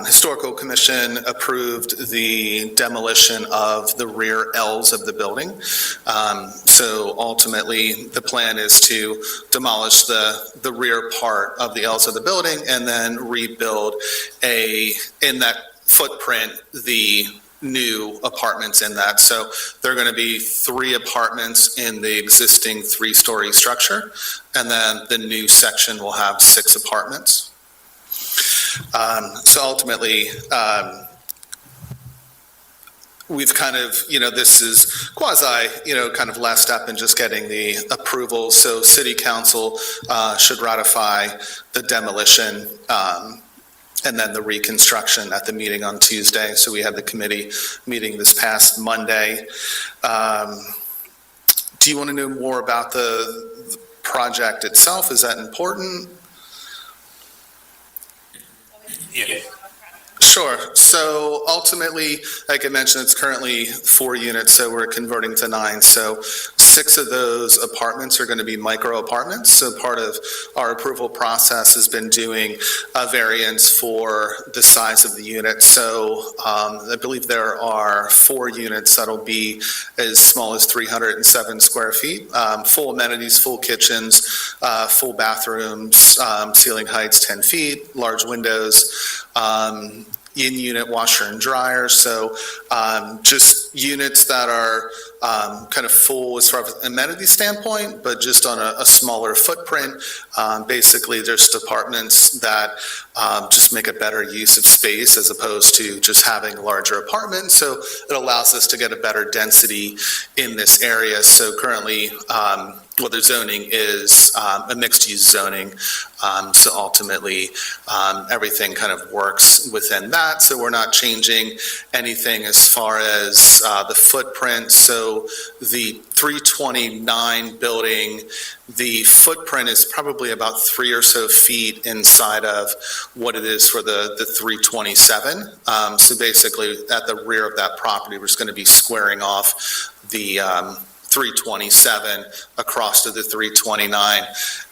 Historical Commission approved the demolition of the rear L's of the building. So ultimately, the plan is to demolish the rear part of the L's of the building and then rebuild in that footprint, the new apartments in that. So there are going to be 3 apartments in the existing 3-story structure, and then the new section will have 6 apartments. So ultimately, we've kind of, this is quasi, kind of last step in just getting the approval. So City Council should ratify the demolition and then the reconstruction at the meeting on Tuesday. So we had the committee meeting this past Monday. Do you want to know more about the project itself? Is that important? Yeah. Sure. So ultimately, like I mentioned, it's currently 4 units, so we're converting to 9. So 6 of those apartments are going to be micro apartments. So part of our approval process has been doing a variance for the size of the unit. So I believe there are 4 units that'll be as small as 307 square feet, full amenities, full kitchens, full bathrooms, ceiling heights 10 feet, large windows, in-unit washer and dryer. So just units that are kind of full as far as amenity standpoint, but just on a smaller footprint. Basically, there's apartments that just make a better use of space as opposed to just having larger apartments. So it allows us to get a better density in this area. So currently, the zoning is a mixed-use zoning. So ultimately, everything kind of works within that. So we're not changing anything as far as the footprint. So the 329 building, the footprint is probably about 3 or so feet inside of what it is for the 327. So basically, at the rear of that property, we're just going to be squaring off the 327 across to the 329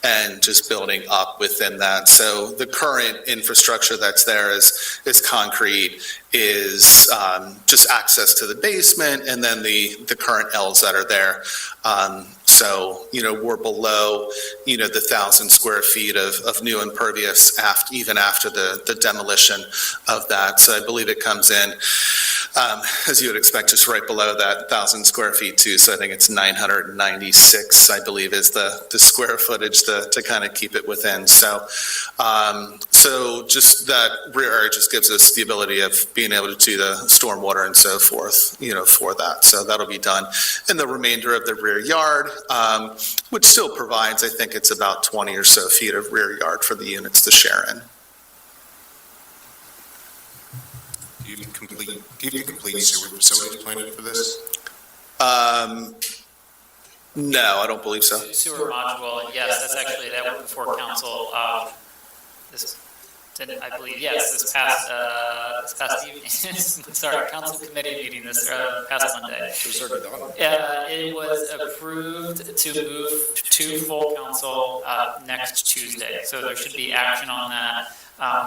and just building up within that. So the current infrastructure that's there is concrete, is just access to the basement, and then the current L's that are there. So, we're below, the 1,000 square feet of new impervious even after the demolition of that. So I believe it comes in, as you would expect, just right below that 1,000 square feet too. So I think it's 996, I believe, is the square footage to kind of keep it within. So, so just that rear area just gives us the ability of being able to do the stormwater and so forth, for that. So that'll be done in the remainder of the rear yard, which still provides, I think it's about 20 or so feet of rear yard for the units to share in. Do you have complete sewer facilities planning for this? No, I don't believe so. Sewer module, yes, that's actually, that went before council, I believe, yes, this past evening, sorry, council committee meeting this past Monday. It was approved to move to full council next Tuesday, so there should be action on that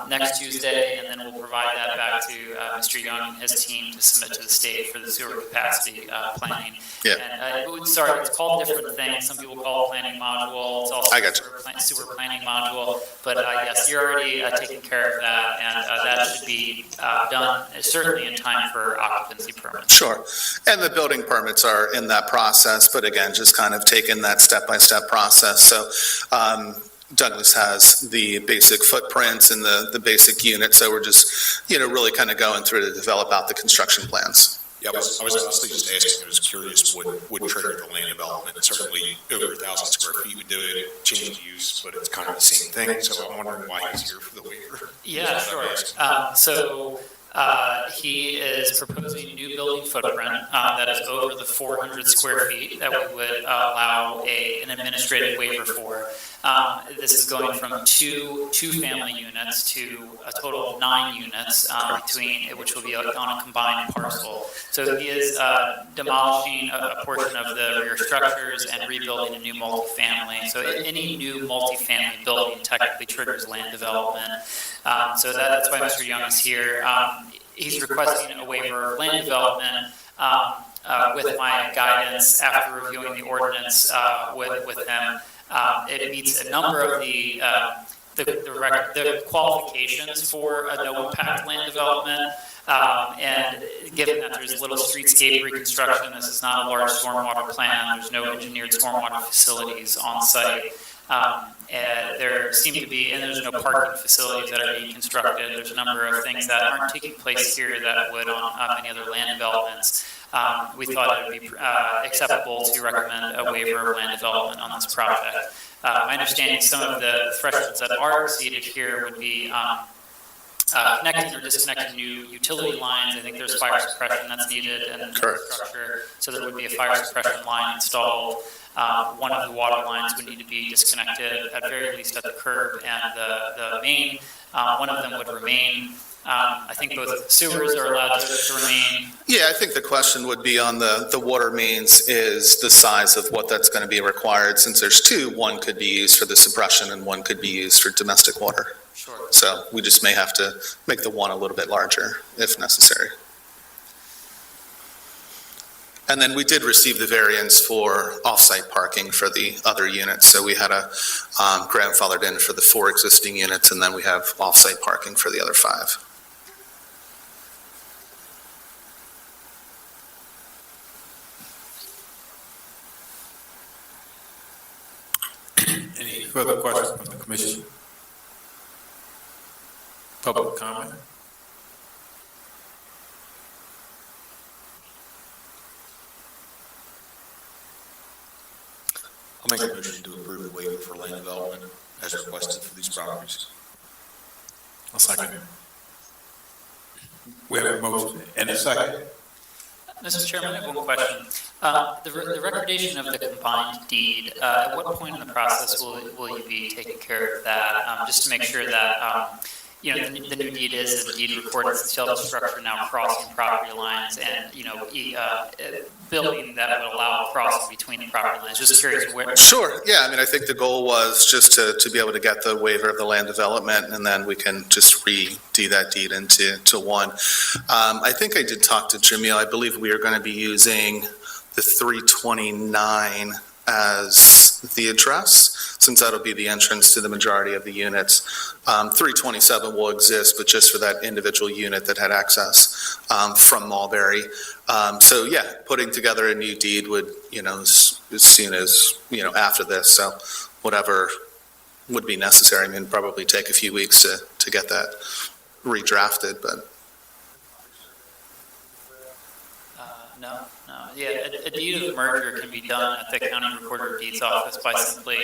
next Tuesday, and then we'll provide that back to Mr. Young and his team to submit to the state for the sewer capacity planning. Yeah. And, sorry, it's called different things. Some people call it planning module. It's also I got you. sewer planning module. But yes, you're already taking care of that, and that should be done certainly in time for occupancy permits. Sure. And the building permits are in that process, but again, just kind of taking that step-by-step process. So Douglas has the basic footprints and the basic unit, so we're just, really kind of going through to develop out the construction plans. Yeah, I was honestly just asking, I was curious what would trigger the land development. Certainly over 1,000 square feet would do it, change use, but it's kind of the same thing. So I'm wondering why he's here for the waiver. Yeah, sure. So he is proposing a new building footprint that is over the 400 square feet that we would allow an administrative waiver for. This is going from two family units to a total of 9 units which will be on a combined parcel. So he is demolishing a portion of the rear structures and rebuilding a new multifamily. So any new multifamily building technically triggers land development. So that's why Mr. Young is here. He's requesting a waiver of land development with my guidance after reviewing the ordinance with him. It meets a number of the qualifications for a no-impact land development. And given that there's little streetscape reconstruction, this is not a large stormwater plan, there's no engineered stormwater facilities on site. There seem to be, and there's no parking facilities that are being constructed. There's a number of things that aren't taking place here that would on many other land developments. We thought it would be acceptable to recommend a waiver of land development on this project. My understanding, some of the thresholds that are exceeded here would be connecting or disconnecting new utility lines. I think there's fire suppression that's needed in the structure, so there would be a fire suppression line installed. One of the water lines would need to be disconnected at very least at the curb and the main. One of them would remain. I think both sewers are allowed to remain. Yeah, I think the question would be on the water mains is the size of what that's going to be required. Since there's 2, one could be used for the suppression and one could be used for domestic water. Sure. So we just may have to make the one a little bit larger if necessary. And then we did receive the variance for off-site parking for the other units. So we had a grandfathered in for the 4 existing units, and then we have off-site parking for the other 5. Any further questions from the commission? Public comment? I'll make a motion to approve the waiver for land development as requested for these properties. I'll second it. We have a motion and a second. Mr. Chairman, I have one question. The recordation of the combined deed, at what point in the process will you be taking care of that? Just to make sure that, the new deed is a deed recorded the structure now crossing property lines and, building that would allow crossing between the property lines. Just curious where. Sure, yeah, I think the goal was just to be able to get the waiver of the land development, and then we can just redo that deed into one. I think I did talk to Jamil. I believe we are going to be using the 329 as the address, since that'll be the entrance to the majority of the units. 327 will exist, but just for that individual unit that had access from Mulberry. So yeah, putting together a new deed would, as soon as, after this, so whatever would be necessary. Probably take a few weeks to get that redrafted, but. No. Yeah, a deed of merger can be done at the county recorder of deeds office by simply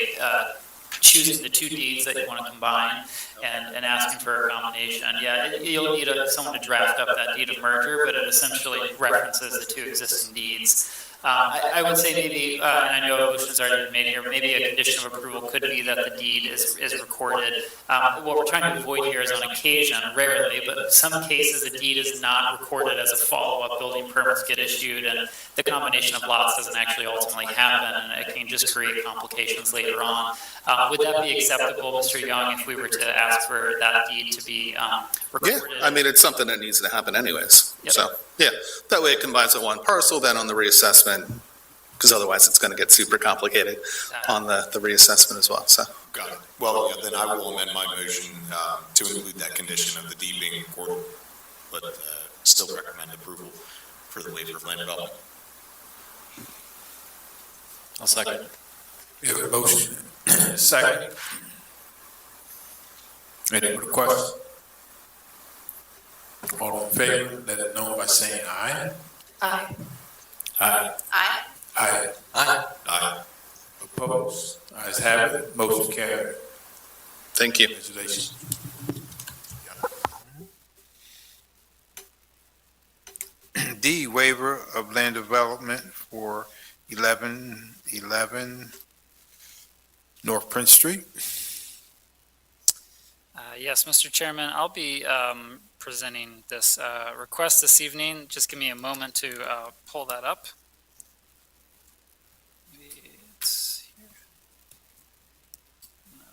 choosing the 2 deeds that you want to combine and asking for a combination. Yeah, you'll need someone to draft up that deed of merger, but it essentially references the 2 existing deeds. I would say maybe, and I know a motion's already been made here, maybe a condition of approval could be that the deed is recorded. What we're trying to avoid here is on occasion, rarely, but in some cases, the deed is not recorded as a follow-up, building permits get issued, and the combination of lots doesn't actually ultimately happen, and it can just create complications later on. Would that be acceptable, Mr. Young, if we were to ask for that deed to be recorded? Yeah, I mean, it's something that needs to happen anyways. Yep. So, yeah, that way it combines with one parcel, then on the reassessment, because otherwise it's going to get super complicated on the reassessment as well, so. Got it. Well, yeah, then I will amend my motion to include that condition of the deed being recorded, but still recommend approval for the waiver of land development. I'll second. We have a motion, second. Any other questions? All in favor, let it know by saying aye. Aye. Aye. Aye. Aye. Aye. Opposed? Ayes have it, motion carried. Thank you. Congratulations. D, waiver of land development for 1111 North Prince Street. Yes, Mr. Chairman, I'll be presenting this request this evening. Just give me a moment to pull that up. Maybe it's here. No.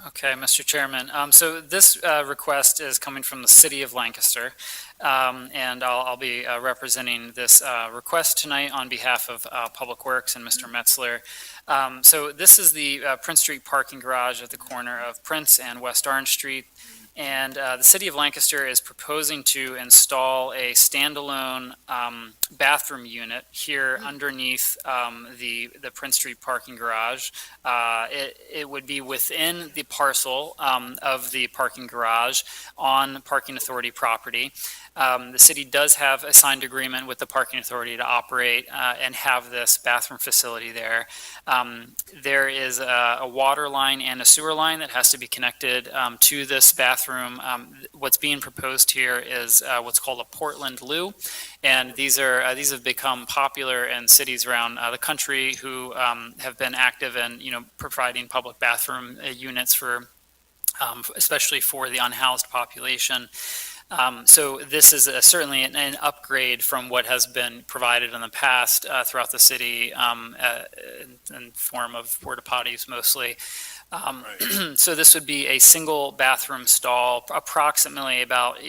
Okay, Mr. Chairman. So this request is coming from the City of Lancaster, and I'll be representing this request tonight on behalf of Public Works and Mr. Metzler. So this is the Prince Street parking garage at the corner of Prince and West Orange Street. And the City of Lancaster is proposing to install a standalone bathroom unit here underneath the Prince Street parking garage. It would be within the parcel of the parking garage on Parking Authority property. The city does have a signed agreement with the Parking Authority to operate and have this bathroom facility there. There is a water line and a sewer line that has to be connected to this bathroom. What's being proposed here is what's called a Portland loo, and these have become popular in cities around the country who have been active in providing public bathroom units for especially for the unhoused population. So this is certainly an upgrade from what has been provided in the past throughout the city in form of porta potties mostly. So this would be a single bathroom stall, approximately about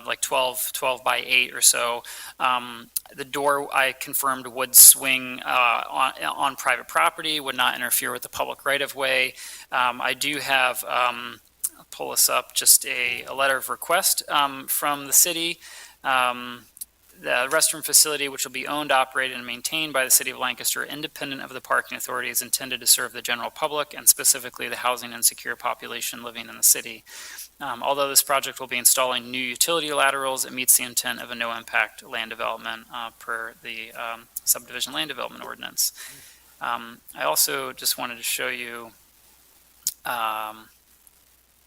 like 12 by 8 or so. The door, I confirmed, would swing on private property, would not interfere with the public right-of-way. I do have, I'll pull this up, just a letter of request from the city. The restroom facility, which will be owned, operated, and maintained by the City of Lancaster, independent of the parking authority, is intended to serve the general public and specifically the housing insecure population living in the city. Although this project will be installing new utility laterals, it meets the intent of a no-impact land development per the subdivision land development ordinance. I also just wanted to show you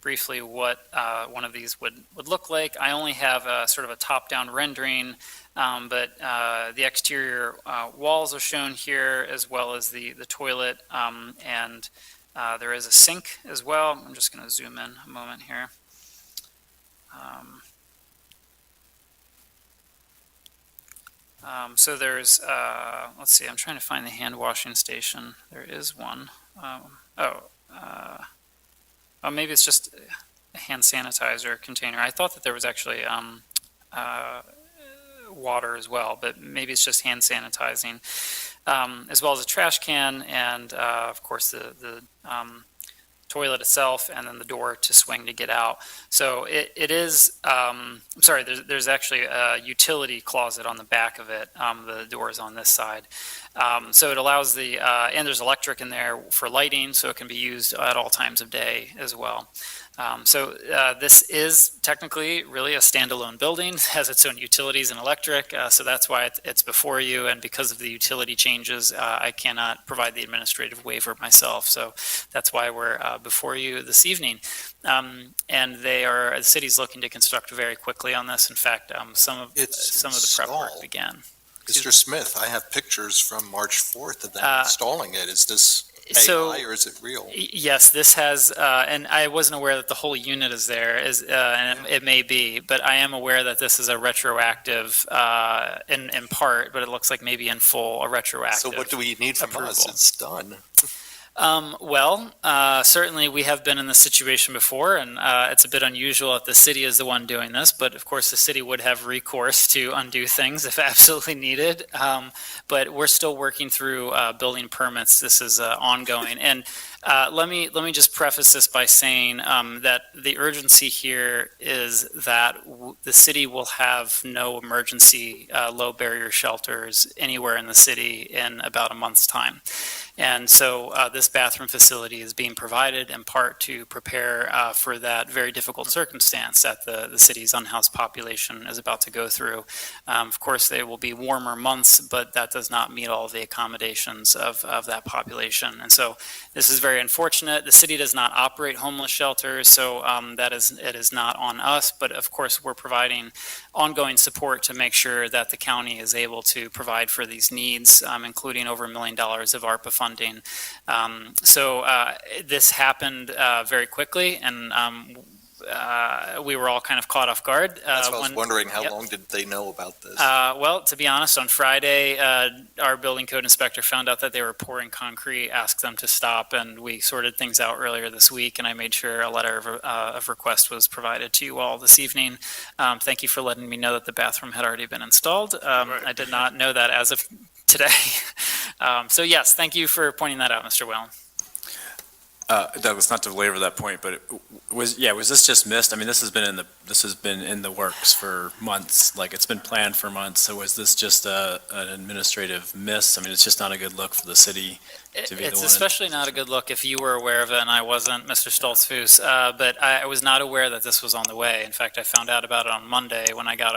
briefly what one of these would look like. I only have a sort of a top-down rendering, but the exterior walls are shown here, as well as the toilet, and there is a sink as well. I'm just going to zoom in a moment here. So there's, let's see, I'm trying to find the hand washing station. There is one. Maybe it's just a hand sanitizer container. I thought that there was actually water as well, but maybe it's just hand sanitizing, as well as a trash can and, of course, the toilet itself, and then the door to swing to get out. So it is, I'm sorry, there's actually a utility closet on the back of it. The door is on this side. So it allows and there's electric in there for lighting, so it can be used at all times of day as well. So this is technically really a standalone building, it has its own utilities and electric, so that's why it's before you, and because of the utility changes, I cannot provide the administrative waiver myself, so that's why we're before you this evening. And the city's looking to construct very quickly on this. In fact, some of the prep work began. Mr. Smith, I have pictures from March 4th of them installing it. Is this AI or is it real? Yes, this has, and I wasn't aware that the whole unit is there, and it may be, but I am aware that this is a retroactive, in part, but it looks like maybe in full, a retroactive. So what do we need from us? approval. It's done. Certainly we have been in this situation before, and it's a bit unusual that the city is the one doing this, but of course the city would have recourse to undo things if absolutely needed. But we're still working through building permits. This is ongoing. And let me just preface this by saying that the urgency here is that the city will have no emergency low barrier shelters anywhere in the city in about a month's time. And so this bathroom facility is being provided in part to prepare for that very difficult circumstance that the city's unhoused population is about to go through. Of course, they will be warmer months, but that does not meet all of the accommodations of that population. And so this is very unfortunate. The city does not operate homeless shelters, so it is not on us. But of course, we're providing ongoing support to make sure that the county is able to provide for these needs, including over $1 million of ARPA funding. So this happened very quickly, and we were all kind of caught off guard. That's what I was wondering. How long did they know about this? Well, to be honest, on Friday, our building code inspector found out that they were pouring concrete, asked them to stop, and we sorted things out earlier this week, and I made sure a letter of request was provided to you all this evening. Thank you for letting me know that the bathroom had already been installed. I did not know that as of today. So yes, thank you for pointing that out, Mr. Whalen. Douglas, not to belabor that point, but was this just missed? I mean, this has been in the works for months, like it's been planned for months. So was this just an administrative miss? I mean, it's just not a good look for the city to be the one. It's especially not a good look if you were aware of it and I wasn't, Mr. Stoltzfus. But I was not aware that this was on the way. In fact, I found out about it on Monday when I got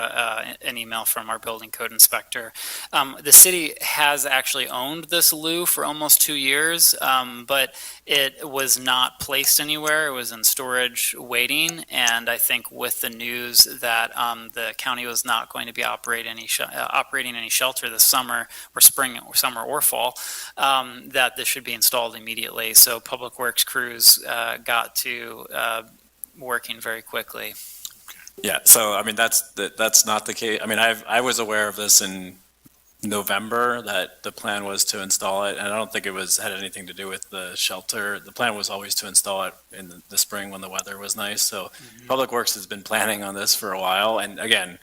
an email from our building code inspector. The city has actually owned this loo for almost 2 years, but it was not placed anywhere. It was in storage waiting. And I think with the news that the county was not going to be operating any shelter this summer or spring or summer or fall, that this should be installed immediately. So Public Works crews got to working very quickly. Yeah, so I mean, that's not the case. I mean, I was aware of this in November that the plan was to install it, and I don't think it had anything to do with the shelter. The plan was always to install it in the spring when the weather was nice. So Public Works has been planning on this for a while, and again,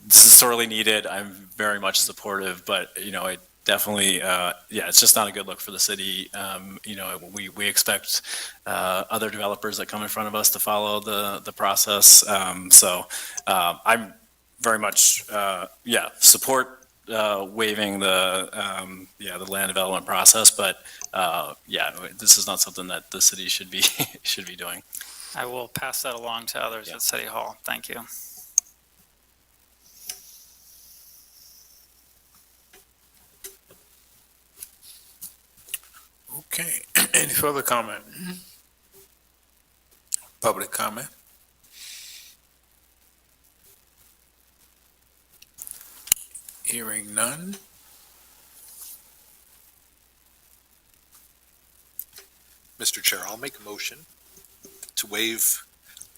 this is sorely needed. I'm very much supportive, but it definitely, it's just not a good look for the city. We expect other developers that come in front of us to follow the process. So I'm very much support waiving the land development process, but this is not something that the city should be doing. I will pass that along to others at City Hall. Thank you. Okay, any further comment? Public comment? Hearing none. Mr. Chair, I'll make a motion to waive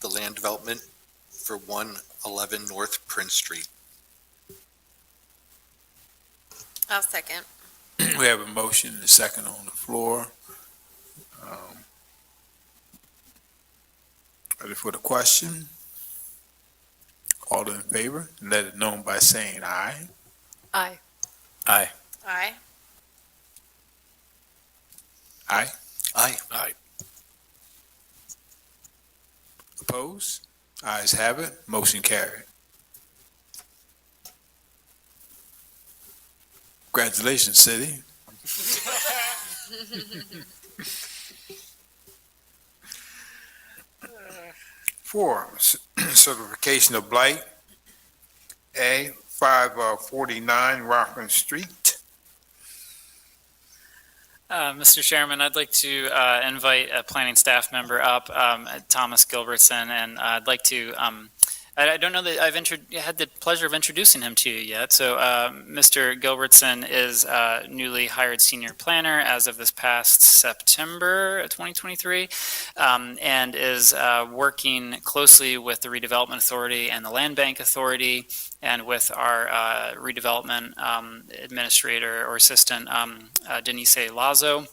the land development for 111 North Prince Street. I'll second. We have a motion and a second on the floor. Ready for the question? All in favor, let it known by saying aye. Aye. Aye. Aye. Aye. Aye. Aye. Opposed? Ayes have it, motion carried. Congratulations, city. Four, certification of blight. A, 549 Rockland Street. Mr. Chairman, I'd like to invite a planning staff member up, Thomas Gilbertson, and I'd like to, I don't know that I've had the pleasure of introducing him to you yet. So Mr. Gilbertson is a newly hired senior planner as of this past September 2023, and is working closely with the Redevelopment Authority and the Land Bank Authority, and with our redevelopment administrator or assistant, Denise Lazo.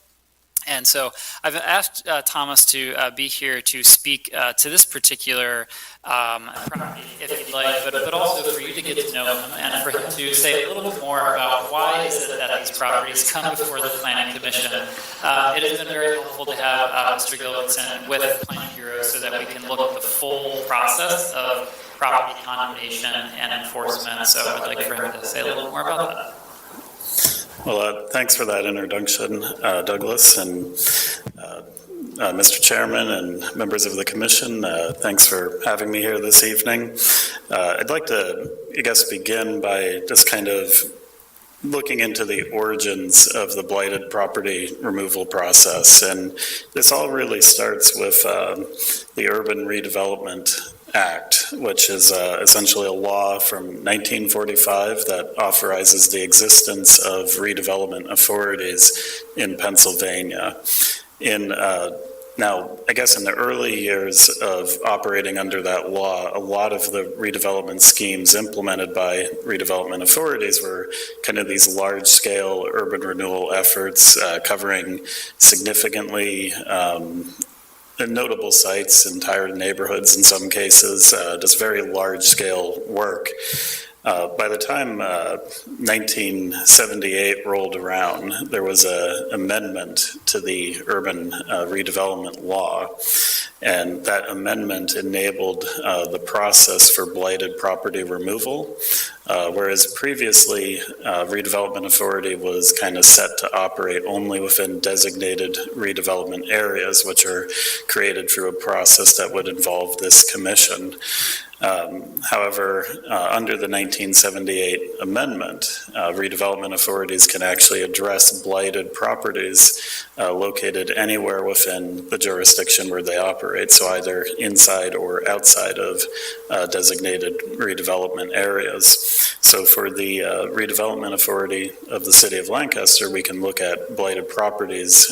And so I've asked Thomas to be here to speak to this particular property, if you'd like, but also for you to get to know him and for him to say a little bit more about why is it that these properties come before the Planning Commission. It has been very helpful to have Mr. Gilbertson with the Planning Bureau so that we can look at the full process of property condemnation and enforcement. So I'd like for him to say a little more about that. Well, thanks for that introduction, Douglas, and Mr. Chairman and members of the Commission. Thanks for having me here this evening. I'd like to, I guess, begin by just kind of looking into the origins of the blighted property removal process. And this all really starts with the Urban Redevelopment Act, which is essentially a law from 1945 that authorizes the existence of redevelopment authorities in Pennsylvania. Now, I guess in the early years of operating under that law, a lot of the redevelopment schemes implemented by redevelopment authorities were kind of these large-scale urban renewal efforts covering significantly notable sites, entire neighborhoods in some cases, just very large-scale work. By the time 1978 rolled around, there was an amendment to the urban redevelopment law, and that amendment enabled the process for blighted property removal, whereas previously redevelopment authority was kind of set to operate only within designated redevelopment areas, which are created through a process that would involve this commission. However, under the 1978 amendment, redevelopment authorities can actually address blighted properties located anywhere within the jurisdiction where they operate, so either inside or outside of designated redevelopment areas. So for the redevelopment authority of the city of Lancaster, we can look at blighted properties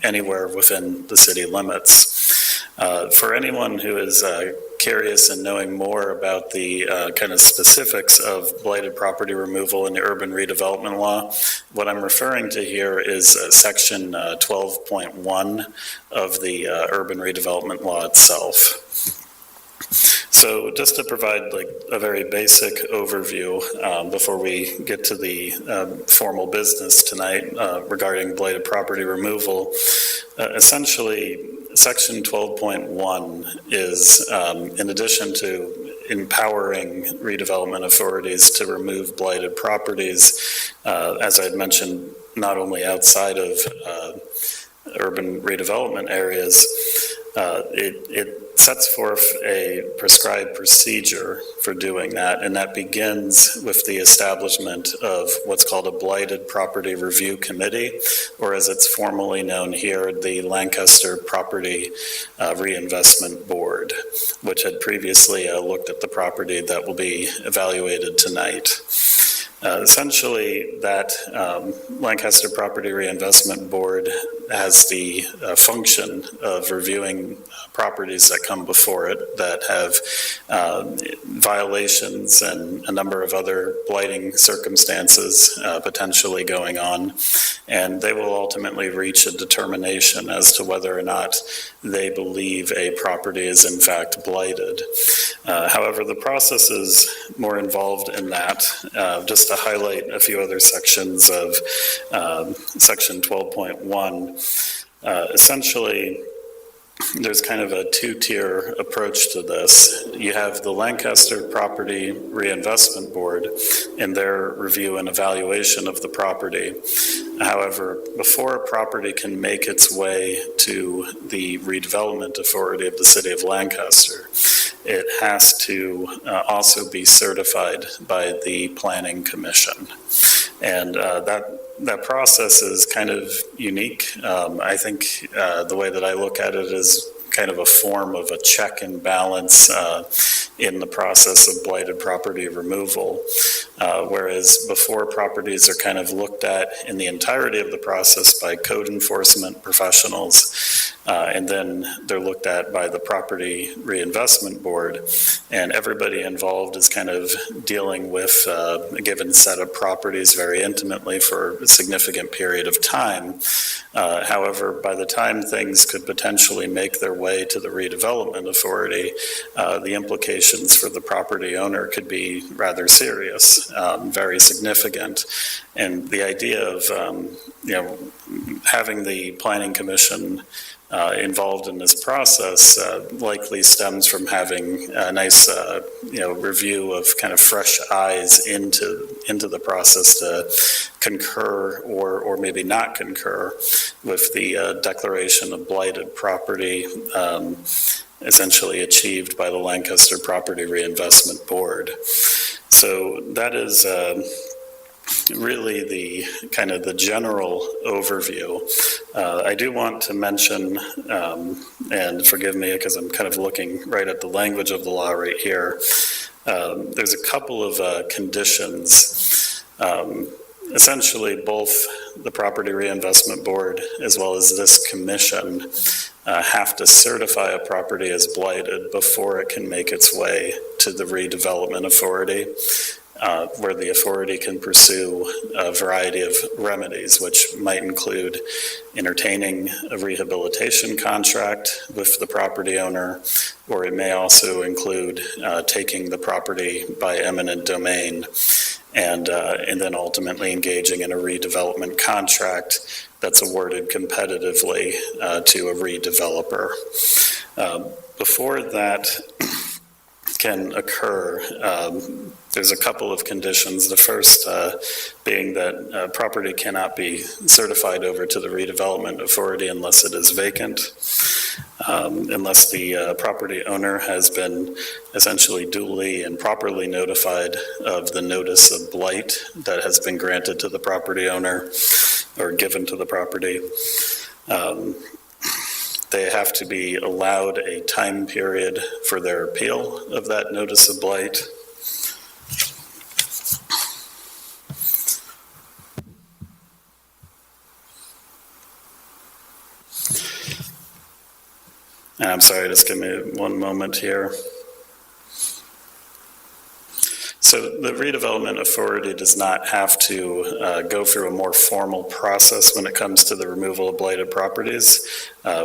anywhere within the city limits. For anyone who is curious and knowing more about the kind of specifics of blighted property removal in the urban redevelopment law, what I'm referring to here is section 12.1 of the urban redevelopment law itself. So just to provide like a very basic overview before we get to the formal business tonight regarding blighted property removal, essentially Section 12.1 is, in addition to empowering redevelopment authorities to remove blighted properties, as I had mentioned, not only outside of urban redevelopment areas, it sets forth a prescribed procedure for doing that, and that begins with the establishment of what's called a Blighted Property Review Committee, or as it's formally known here, the Lancaster Property Reinvestment Board, which had previously looked at the property that will be evaluated tonight. Essentially, that Lancaster Property Reinvestment Board has the function of reviewing properties that come before it that have violations and a number of other blighting circumstances potentially going on. And they will ultimately reach a determination as to whether or not they believe a property is in fact blighted. However, the process is more involved in that. Just to highlight a few other sections of Section 12.1, essentially, there's kind of a two-tier approach to this. You have the Lancaster Property Reinvestment Board in their review and evaluation of the property. However, before a property can make its way to the redevelopment authority of the city of Lancaster, it has to also be certified by the Planning Commission. And that process is kind of unique. I think the way that I look at it is kind of a form of a check and balance in the process of blighted property removal. Whereas before, properties are kind of looked at in the entirety of the process by code enforcement professionals, and then they're looked at by the Property Reinvestment Board, and everybody involved is kind of dealing with a given set of properties very intimately for a significant period of time. However, by the time things could potentially make their way to the redevelopment authority, the implications for the property owner could be rather serious, very significant. And the idea of having the Planning Commission involved in this process likely stems from having a nice review of kind of fresh eyes into the process to concur or maybe not concur with the declaration of blighted property essentially achieved by the Lancaster Property Reinvestment Board. So that is really the kind of the general overview. I do want to mention, and forgive me because I'm kind of looking right at the language of the law right here, there's a couple of conditions. Essentially, both the Property Reinvestment Board as well as this commission have to certify a property as blighted before it can make its way to the redevelopment authority, where the authority can pursue a variety of remedies, which might include entertaining a rehabilitation contract with the property owner, or it may also include taking the property by eminent domain and then ultimately engaging in a redevelopment contract that's awarded competitively to a redeveloper. Before that can occur, there's a couple of conditions. The first being that property cannot be certified over to the redevelopment authority unless it is vacant, unless the property owner has been essentially duly and properly notified of the notice of blight that has been granted to the property owner or given to the property. They have to be allowed a time period for their appeal of that notice of blight. I'm sorry, just give me one moment here. So the redevelopment authority does not have to go through a more formal process when it comes to the removal of blighted properties,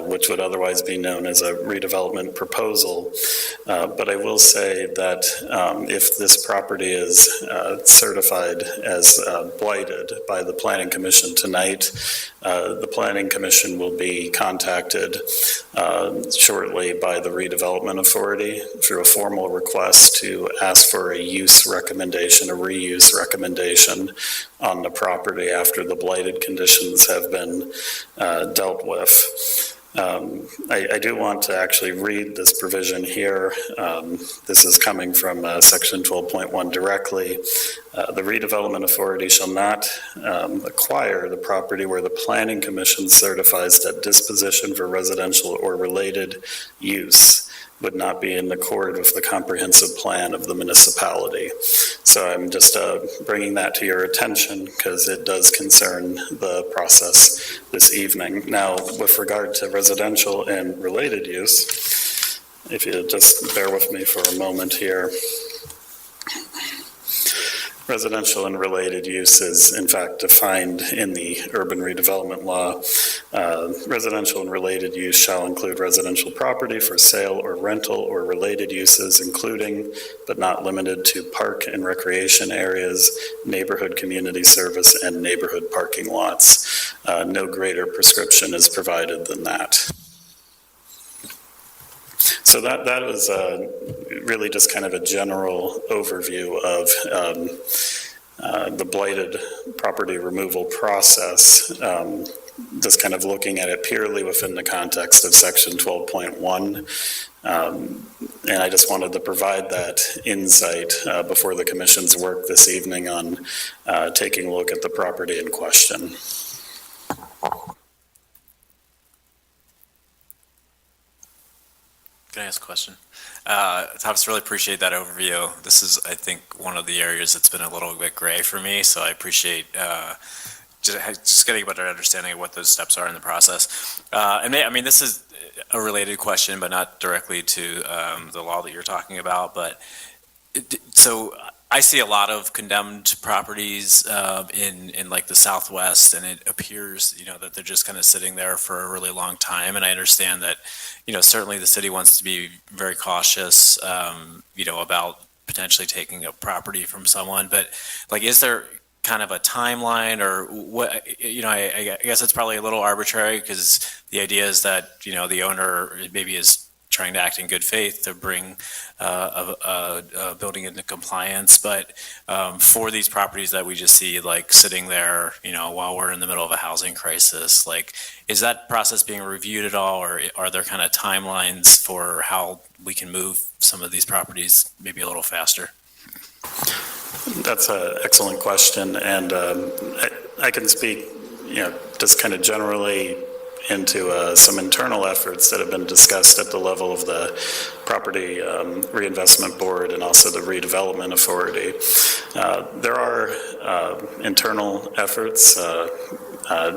which would otherwise be known as a redevelopment proposal. But I will say that if this property is certified as blighted by the Planning Commission tonight, the Planning Commission will be contacted shortly by the redevelopment authority through a formal request to ask for a use recommendation, a reuse recommendation on the property after the blighted conditions have been dealt with. I do want to actually read this provision here. This is coming from Section 12.1 directly. The redevelopment authority shall not acquire the property where the Planning Commission certifies that disposition for residential or related use would not be in accord with the comprehensive plan of the municipality. So I'm just bringing that to your attention because it does concern the process this evening. Now, with regard to residential and related use, if you just bear with me for a moment here. Residential and related use is in fact defined in the urban redevelopment law. Residential and related use shall include residential property for sale or rental or related uses, including but not limited to park and recreation areas, neighborhood community service, and neighborhood parking lots. No greater prescription is provided than that. So that was really just kind of a general overview of the blighted property removal process, just kind of looking at it purely within the context of Section 12.1. And I just wanted to provide that insight before the Commission's work this evening on taking a look at the property in question. Can I ask a question? Thomas, really appreciate that overview. This is, I think, one of the areas that's been a little bit gray for me, so I appreciate just getting a better understanding of what those steps are in the process. This is a related question, but not directly to the law that you're talking about. But so I see a lot of condemned properties in like the Southwest, and it appears, that they're just kind of sitting there for a really long time. And I understand that, certainly the city wants to be very cautious, about potentially taking a property from someone. But like, is there kind of a timeline or what? I guess it's probably a little arbitrary because the idea is that, the owner maybe is trying to act in good faith to bring a building into compliance. But for these properties that we just see like sitting there, while we're in the middle of a housing crisis, like, is that process being reviewed at all, or are there kind of timelines for how we can move some of these properties maybe a little faster? That's an excellent question, and I can speak, just kind of generally into some internal efforts that have been discussed at the level of the Property Reinvestment Board and also the Redevelopment Authority. There are internal efforts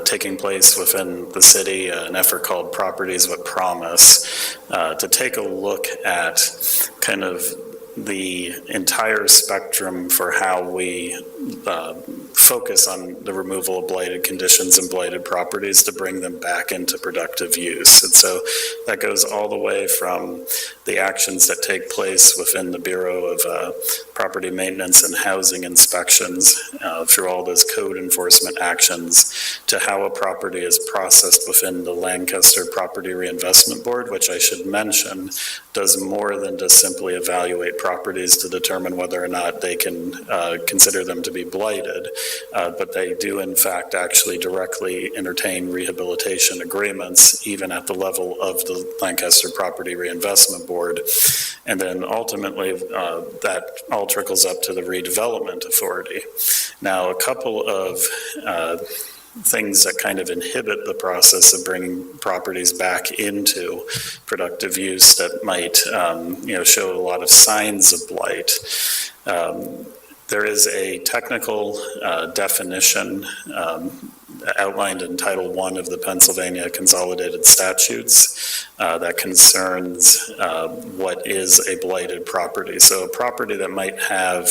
taking place within the city, an effort called Properties with Promise, to take a look at kind of the entire spectrum for how we focus on the removal of blighted conditions and blighted properties to bring them back into productive use. And so that goes all the way from the actions that take place within the Bureau of Property Maintenance and Housing Inspections, through all those code enforcement actions, to how a property is processed within the Lancaster Property Reinvestment Board, which I should mention does more than just simply evaluate properties to determine whether or not they can consider them to be blighted, but they do in fact actually directly entertain rehabilitation agreements even at the level of the Lancaster Property Reinvestment Board. And then ultimately that all trickles up to the Redevelopment Authority. Now, a couple of things that kind of inhibit the process of bringing properties back into productive use that might, show a lot of signs of blight. There is a technical definition outlined in Title I of the Pennsylvania Consolidated Statutes that concerns what is a blighted property. So a property that might have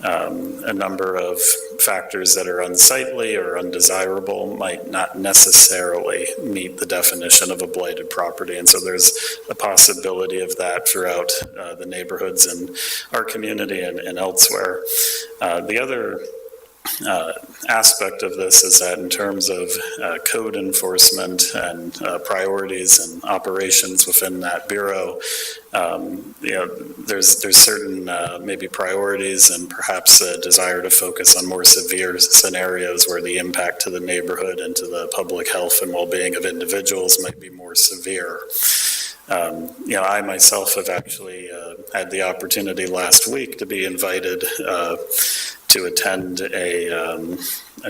a number of factors that are unsightly or undesirable might not necessarily meet the definition of a blighted property. And so there's a possibility of that throughout the neighborhoods in our community and elsewhere. The other aspect of this is that in terms of code enforcement and priorities and operations within that bureau, there's certain maybe priorities and perhaps a desire to focus on more severe scenarios where the impact to the neighborhood and to the public health and well-being of individuals might be more severe. I myself have actually had the opportunity last week to be invited to attend a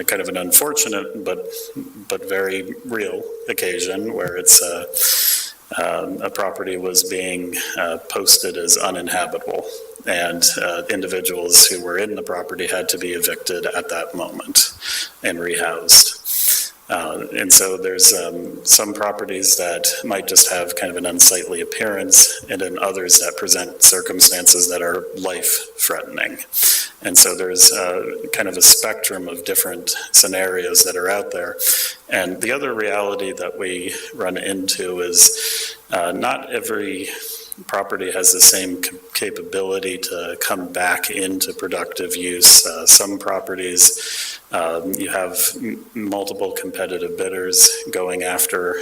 kind of an unfortunate but very real occasion where it's a property was being posted as uninhabitable, and individuals who were in the property had to be evicted at that moment and rehoused. And so there's some properties that might just have kind of an unsightly appearance, and then others that present circumstances that are life-threatening. And so there's kind of a spectrum of different scenarios that are out there. And the other reality that we run into is not every property has the same capability to come back into productive use. Some properties, you have multiple competitive bidders going after,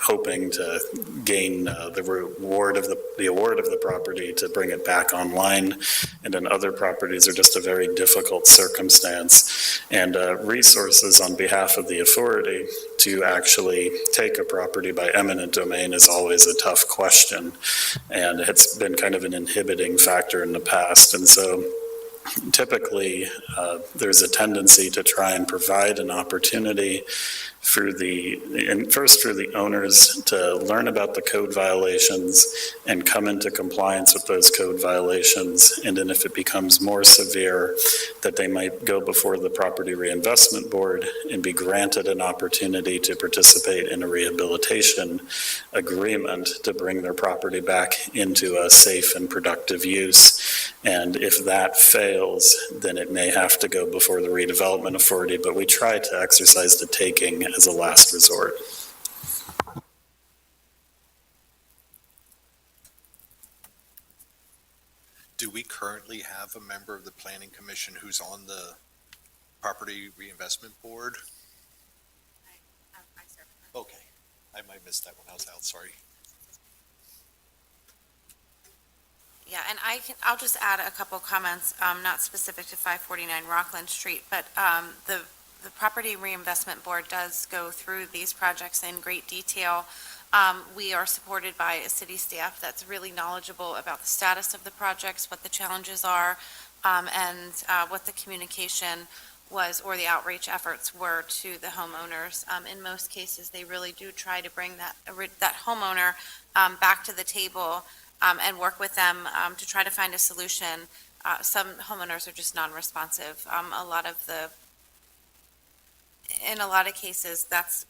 hoping to gain the award of the property to bring it back online. And then other properties are just a very difficult circumstance. And resources on behalf of the authority to actually take a property by eminent domain is always a tough question. And it's been kind of an inhibiting factor in the past. And so typically, there's a tendency to try and provide an opportunity through the owners to learn about the code violations and come into compliance with those code violations. And then if it becomes more severe, that they might go before the Property Reinvestment Board and be granted an opportunity to participate in a rehabilitation agreement to bring their property back into a safe and productive use. And if that fails, then it may have to go before the redevelopment authority, but we try to exercise the taking as a last resort. Do we currently have a member of the Planning Commission who's on the Property Reinvestment Board? I serve. Okay, I might have missed that when I was out, sorry. Yeah, and I'll just add a couple comments, not specific to 549 Rockland Street, but the Property Reinvestment Board does go through these projects in great detail. We are supported by a city staff that's really knowledgeable about the status of the projects, what the challenges are, and what the communication was or the outreach efforts were to the homeowners. In most cases, they really do try to bring that homeowner back to the table and work with them to try to find a solution. Some homeowners are just non-responsive. In a lot of cases, that's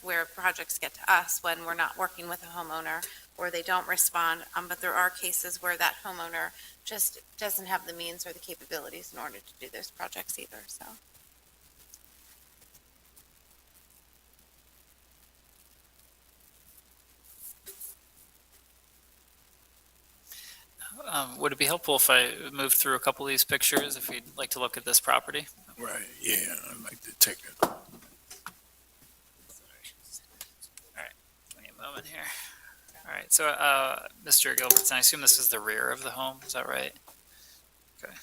where projects get to us when we're not working with a homeowner or they don't respond. But there are cases where that homeowner just doesn't have the means or the capabilities in order to do those projects either, so. Would it be helpful if I moved through a couple of these pictures, if you'd like to look at this property? Right, yeah, I'd like to take it. All right, give me a moment here. All right, so Mr. Gilbertson, I assume this is the rear of the home, is that right? Okay.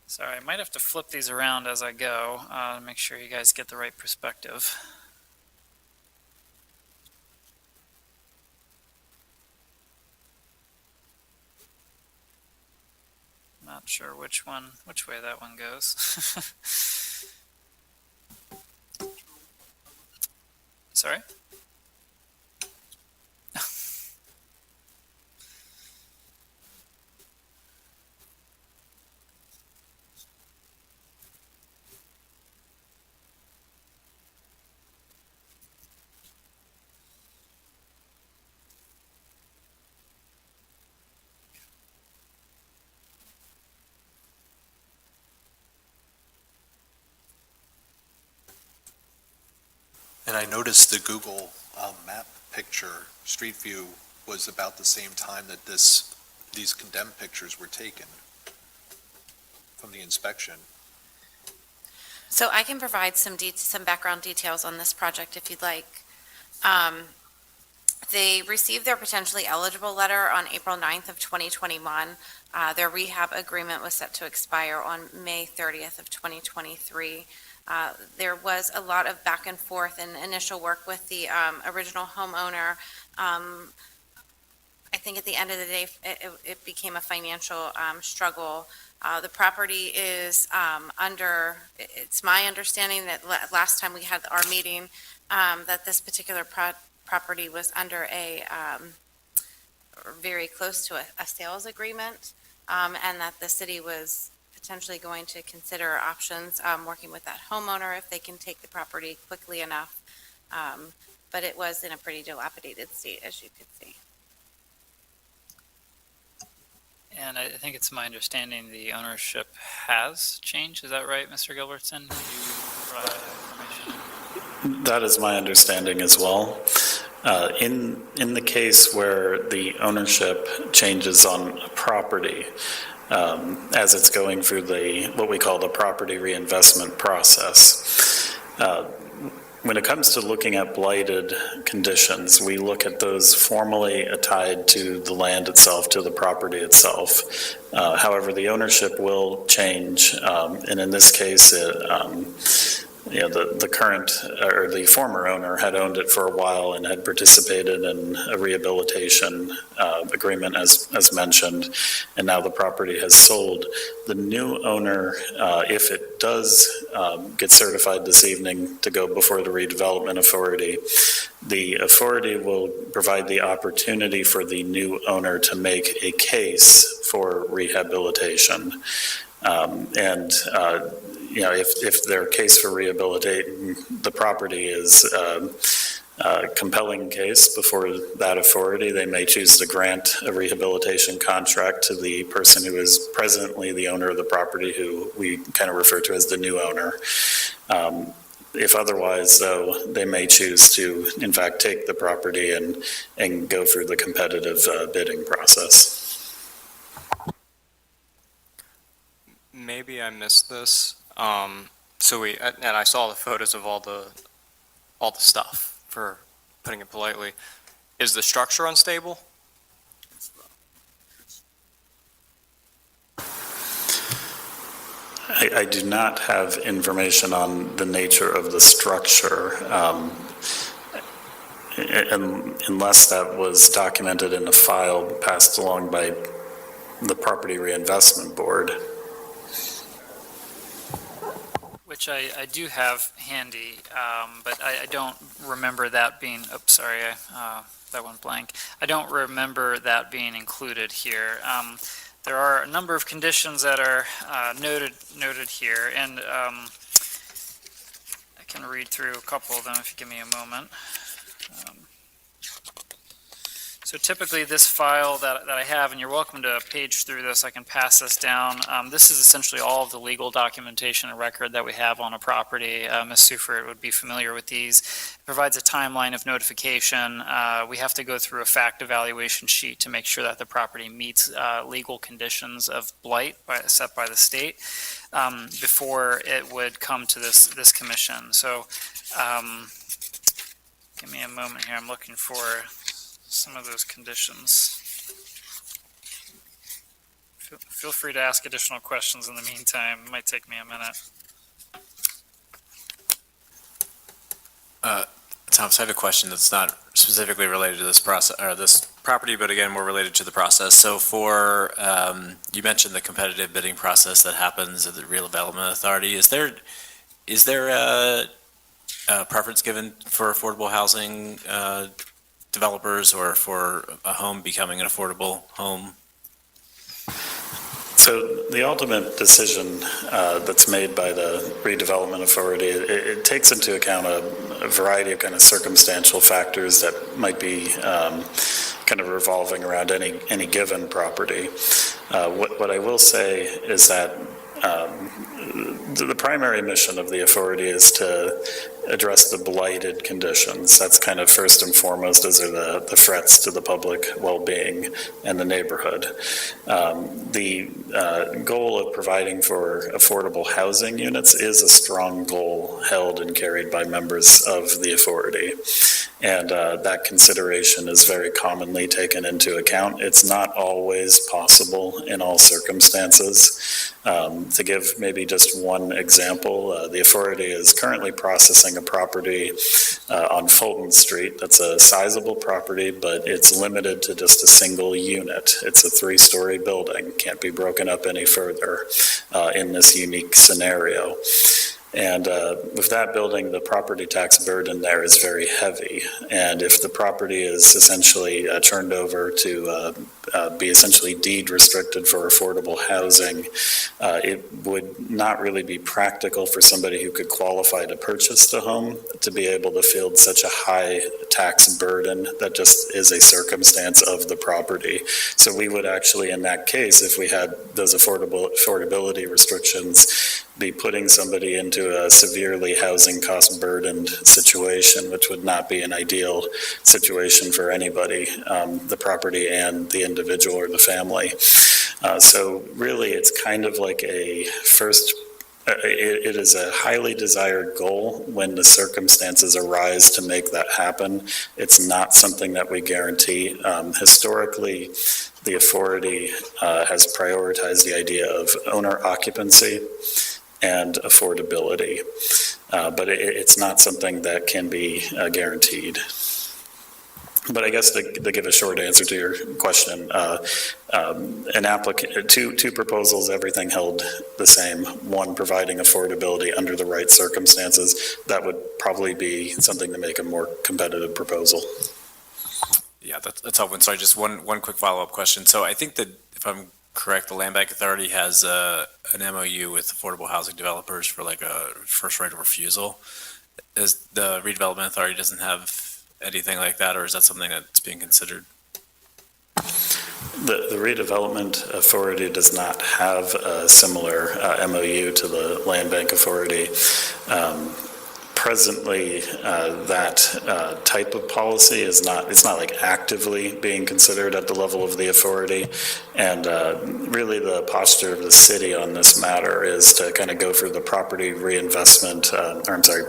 Sorry, I might have to flip these around as I go to make sure you guys get the right perspective. Not sure which way that one goes. Sorry? And I noticed the Google map picture, Street View, was about the same time that these condemned pictures were taken from the inspection. So I can provide some background details on this project if you'd like. They received their potentially eligible letter on April 9th of 2021. Their rehab agreement was set to expire on May 30th of 2023. There was a lot of back and forth and initial work with the original homeowner. I think at the end of the day, it became a financial struggle The property is it's my understanding that last time we had our meeting, that this particular property was under very close to a sales agreement, and that the city was potentially going to consider options, working with that homeowner if they can take the property quickly enough. But it was in a pretty dilapidated state, as you could see. And I think it's my understanding the ownership has changed. Is that right, Mr. Gilbertson? Did you provide that information? That is my understanding as well. In the case where the ownership changes on a property, as it's going through what we call the property reinvestment process, when it comes to looking at blighted conditions, we look at those formally tied to the land itself, to the property itself. However, the ownership will change, and in this case, the current or the former owner had owned it for a while and had participated in a rehabilitation agreement, as mentioned, and now the property has sold. The new owner, if it does get certified this evening to go before the redevelopment authority, the authority will provide the opportunity for the new owner to make a case for rehabilitation. If their case for rehabilitating the property is a compelling case before that authority, they may choose to grant a rehabilitation contract to the person who is presently the owner of the property, who we kind of refer to as the new owner. If otherwise, though, they may choose to, in fact, take the property and go through the competitive bidding process. Maybe I missed this. And I saw the photos of all the stuff, for putting it politely. Is the structure unstable? I do not have information on the nature of the structure, unless that was documented in a file passed along by the Property Reinvestment Board. Which I do have handy, but I don't remember that being, sorry, that went blank. I don't remember that being included here. There are a number of conditions that are noted here, and I can read through a couple of them if you give me a moment. So typically this file that I have, and you're welcome to page through this, I can pass this down. This is essentially all of the legal documentation and record that we have on a property. Ms. Sufert would be familiar with these. It provides a timeline of notification. We have to go through a fact evaluation sheet to make sure that the property meets legal conditions of blight set by the state before it would come to this commission. So give me a moment here. I'm looking for some of those conditions. Feel free to ask additional questions in the meantime. It might take me a minute. Thomas, I have a question that's not specifically related to this process or this property, but again, more related to the process. So for, you mentioned the competitive bidding process that happens at the Redevelopment Authority. Is there a preference given for affordable housing developers, or for a home becoming an affordable home? So the ultimate decision that's made by the redevelopment authority, it takes into account a variety of kind of circumstantial factors that might be kind of revolving around any given property. What I will say is that the primary mission of the authority is to address the blighted conditions. That's kind of first and foremost. Those are the threats to the public well-being and the neighborhood. The goal of providing for affordable housing units is a strong goal held and carried by members of the authority. And that consideration is very commonly taken into account. It's not always possible in all circumstances. To give maybe just one example, the authority is currently processing discussing a property on Fulton Street. That's a sizable property, but it's limited to just a single unit. It's a 3-story building, can't be broken up any further in this unique scenario. And with that building, the property tax burden there is very heavy. And if the property is essentially turned over to be essentially deed restricted for affordable housing, it would not really be practical for somebody who could qualify to purchase the home to be able to field such a high tax burden that just is a circumstance of the property. So we would actually, in that case, if we had those affordability restrictions, be putting somebody into a severely housing cost burdened situation, which would not be an ideal situation for anybody, the property and the individual or the family. So really, it's kind of like a first, it is a highly desired goal when the circumstances arise to make that happen. It's not something that we guarantee. Historically, the authority has prioritized the idea of owner occupancy and affordability, but it's not something that can be guaranteed. But I guess to give a short answer to your question, an applicant, two proposals, everything held the same. One, providing affordability under the right circumstances. That would probably be something to make a more competitive proposal. Yeah, that's helpful. Sorry, just one quick follow-up question. So I think that, if I'm correct, the Land Bank Authority has an MOU with affordable housing developers for like a first right of refusal. Is the Redevelopment Authority doesn't have anything like that, or is that something that's being considered? The Redevelopment Authority does not have a similar MOU to the Land Bank Authority. Presently, that type of policy is not, it's not like actively being considered at the level of the authority. And really the posture of the city on this matter is to kind of go through the property reinvestment,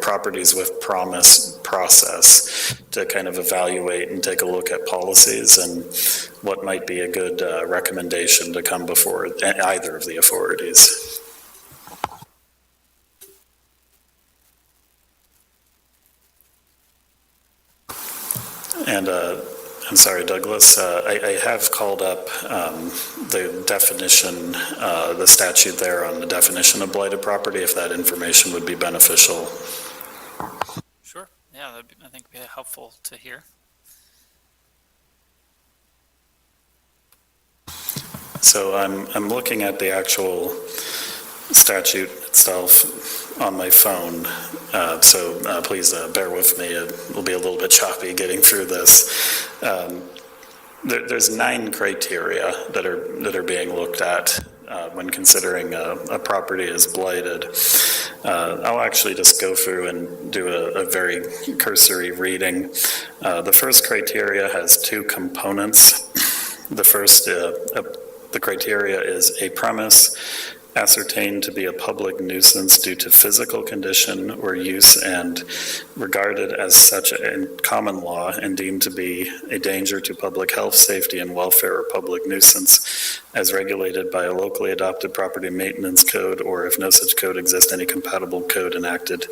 properties with promise process to kind of evaluate and take a look at policies and what might be a good recommendation to come before either of the authorities. And I'm sorry, Douglas, I have called up the definition, the statute there on the definition of blighted property, if that information would be beneficial. Sure. Yeah, I think be helpful to hear. So I'm looking at the actual statute itself on my phone, so please bear with me. It will be a little bit choppy getting through this. There's 9 criteria that are being looked at when considering a property as blighted. I'll actually just go through and do a very cursory reading. The first criteria has 2 components. The first, the criteria is a premise ascertained to be a public nuisance due to physical condition or use and regarded as such in common law and deemed to be a danger to public health, safety, and welfare or public nuisance as regulated by a locally adopted property maintenance code, or if no such code exists, any compatible code enacted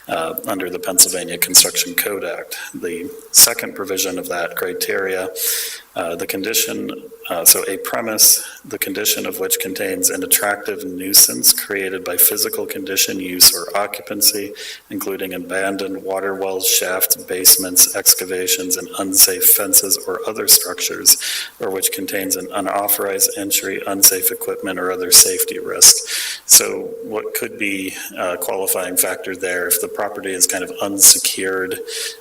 under the Pennsylvania Construction Code Act. The second provision of that criteria, the condition, so a premise, the condition of which contains an attractive nuisance created by physical condition, use, or occupancy, including abandoned water wells, shafts, basements, excavations, and unsafe fences or other structures, or which contains an unauthorized entry, unsafe equipment, or other safety risk. So what could be a qualifying factor there if the property is kind of unsecured,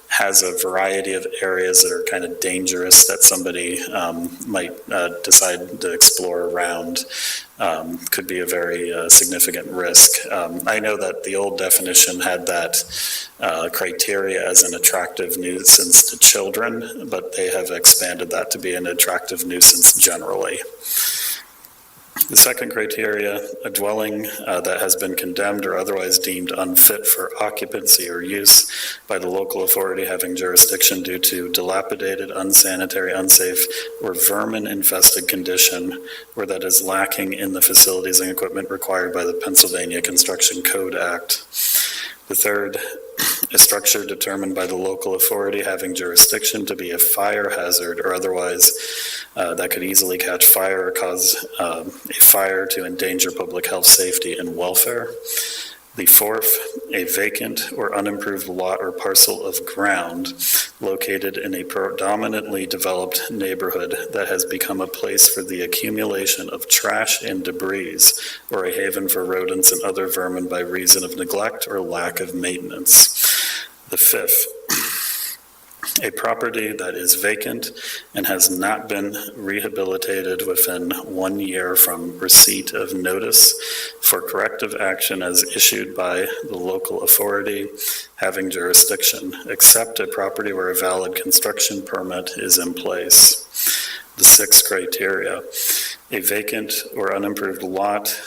has a variety of areas that are kind of dangerous that somebody might decide to explore around, could be a very significant risk. I know that the old definition had that criteria as an attractive nuisance to children, but they have expanded that to be an attractive nuisance generally. The second criteria, a dwelling that has been condemned or otherwise deemed unfit for occupancy or use by the local authority having jurisdiction due to dilapidated, unsanitary, unsafe, or vermin-infested condition, or that is lacking in the facilities and equipment required by the Pennsylvania Construction Code Act. The third, a structure determined by the local authority having jurisdiction to be a fire hazard or otherwise that could easily catch fire or cause a fire to endanger public health, safety, and welfare. The fourth, a vacant or unimproved lot or parcel of ground located in a predominantly developed neighborhood that has become a place for the accumulation of trash and debris, or a haven for rodents and other vermin by reason of neglect or lack of maintenance. The fifth, a property that is vacant and has not been rehabilitated within 1 year from receipt of notice for corrective action as issued by the local authority having jurisdiction, except a property where a valid construction permit is in place. The sixth criteria, a vacant or unimproved lot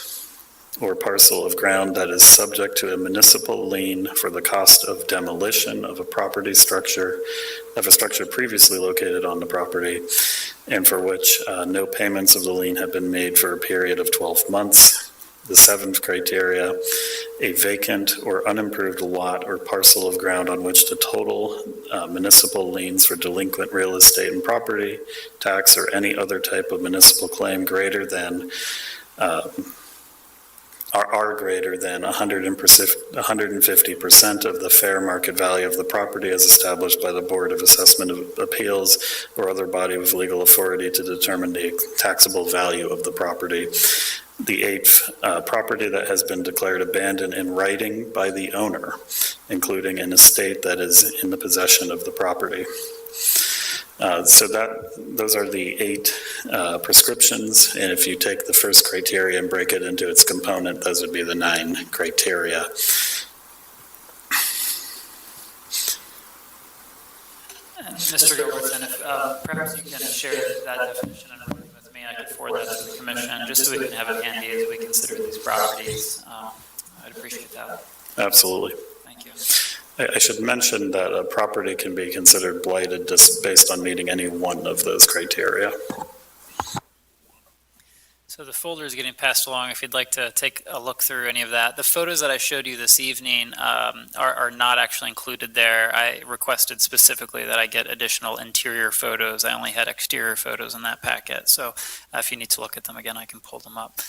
or parcel of ground that is subject to a municipal lien for the cost of demolition of a structure previously located on the property, and for which no payments of the lien have been made for a period of 12 months. The seventh criteria, a vacant or unimproved lot or parcel of ground on which the total municipal liens for delinquent real estate and property tax or any other type of municipal claim are greater than 150% of the fair market value of the property as established by the Board of Assessment of Appeals or other body with legal authority to determine the taxable value of the property. The eighth, property that has been declared abandoned in writing by the owner, including an estate that is in the possession of the property. Those are the 8 prescriptions, and if you take the first criteria and break it into its component, those would be the 9 criteria. Mr. Gilbertson, if perhaps you can share that definition and with me, I could forward that to the commission, just so we can have it handy as we consider these properties. I'd appreciate that. Absolutely. Thank you. I should mention that a property can be considered blighted just based on meeting any one of those criteria. So the folder is getting passed along. If you'd like to take a look through any of that. The photos that I showed you this evening are not actually included there. I requested specifically that I get additional interior photos. I only had exterior photos in that packet. So if you need to look at them again, I can pull them up.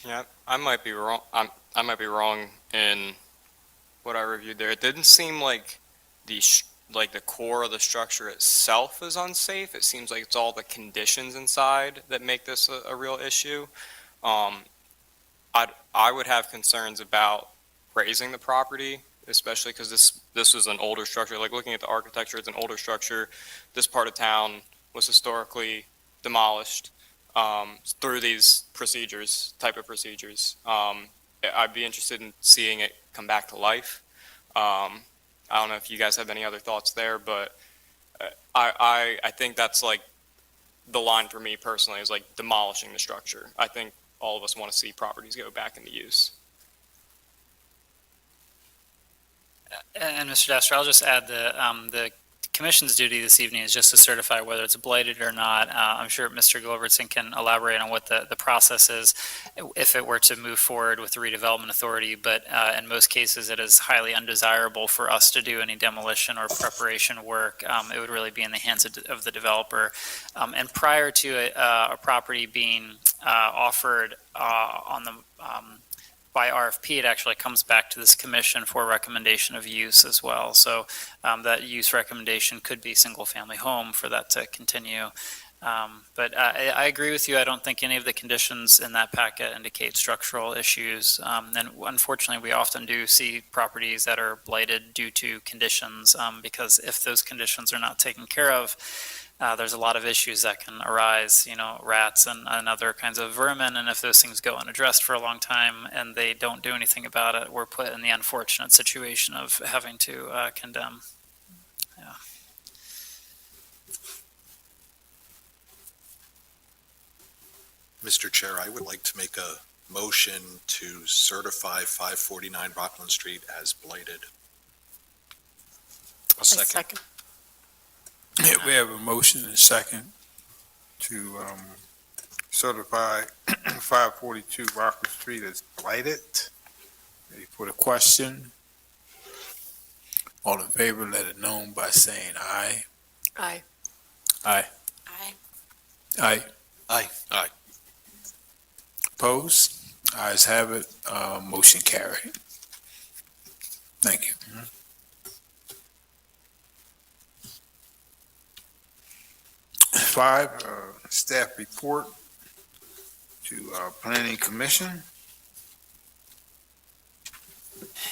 Yeah, I might be wrong. I might be wrong in what I reviewed there. It didn't seem like the core of the structure itself is unsafe. It seems like it's all the conditions inside that make this a real issue. I would have concerns about raising the property, especially because this was an older structure. Like looking at the architecture, it's an older structure. This part of town was historically demolished through these type of procedures. I'd be interested in seeing it come back to life. I don't know if you guys have any other thoughts there, but I think that's like the line for me personally is like demolishing the structure. I think all of us want to see properties go back into use. And Mr. Dasher, I'll just add the Commission's duty this evening is just to certify whether it's blighted or not. I'm sure Mr. Gilbertson can elaborate on what the process is if it were to move forward with the redevelopment authority, but in most cases it is highly undesirable for us to do any demolition or preparation work. It would really be in the hands of the developer. And prior to a property being offered on the by RFP, it actually comes back to this commission for recommendation of use as well. So that use recommendation could be single-family home for that to continue. But I agree with you. I don't think any of the conditions in that packet indicate structural issues. And unfortunately, we often do see properties that are blighted due to conditions because if those conditions are not taken care of, there's a lot of issues that can arise, rats and other kinds of vermin. And if those things go unaddressed for a long time and they don't do anything about it, we're put in the unfortunate situation of having to condemn. Yeah. Mr. Chair, I would like to make a motion to certify 549 Rockland Street as blighted. A second. Yeah, we have a motion and a second to certify 542 Rockland Street as blighted. Ready for the question? All in favor, let it known by saying aye. Aye. Aye. Aye. Aye. Aye. Aye. Opposed? Ayes have it, motion carried. Thank you. Five, staff report to, Planning Commission.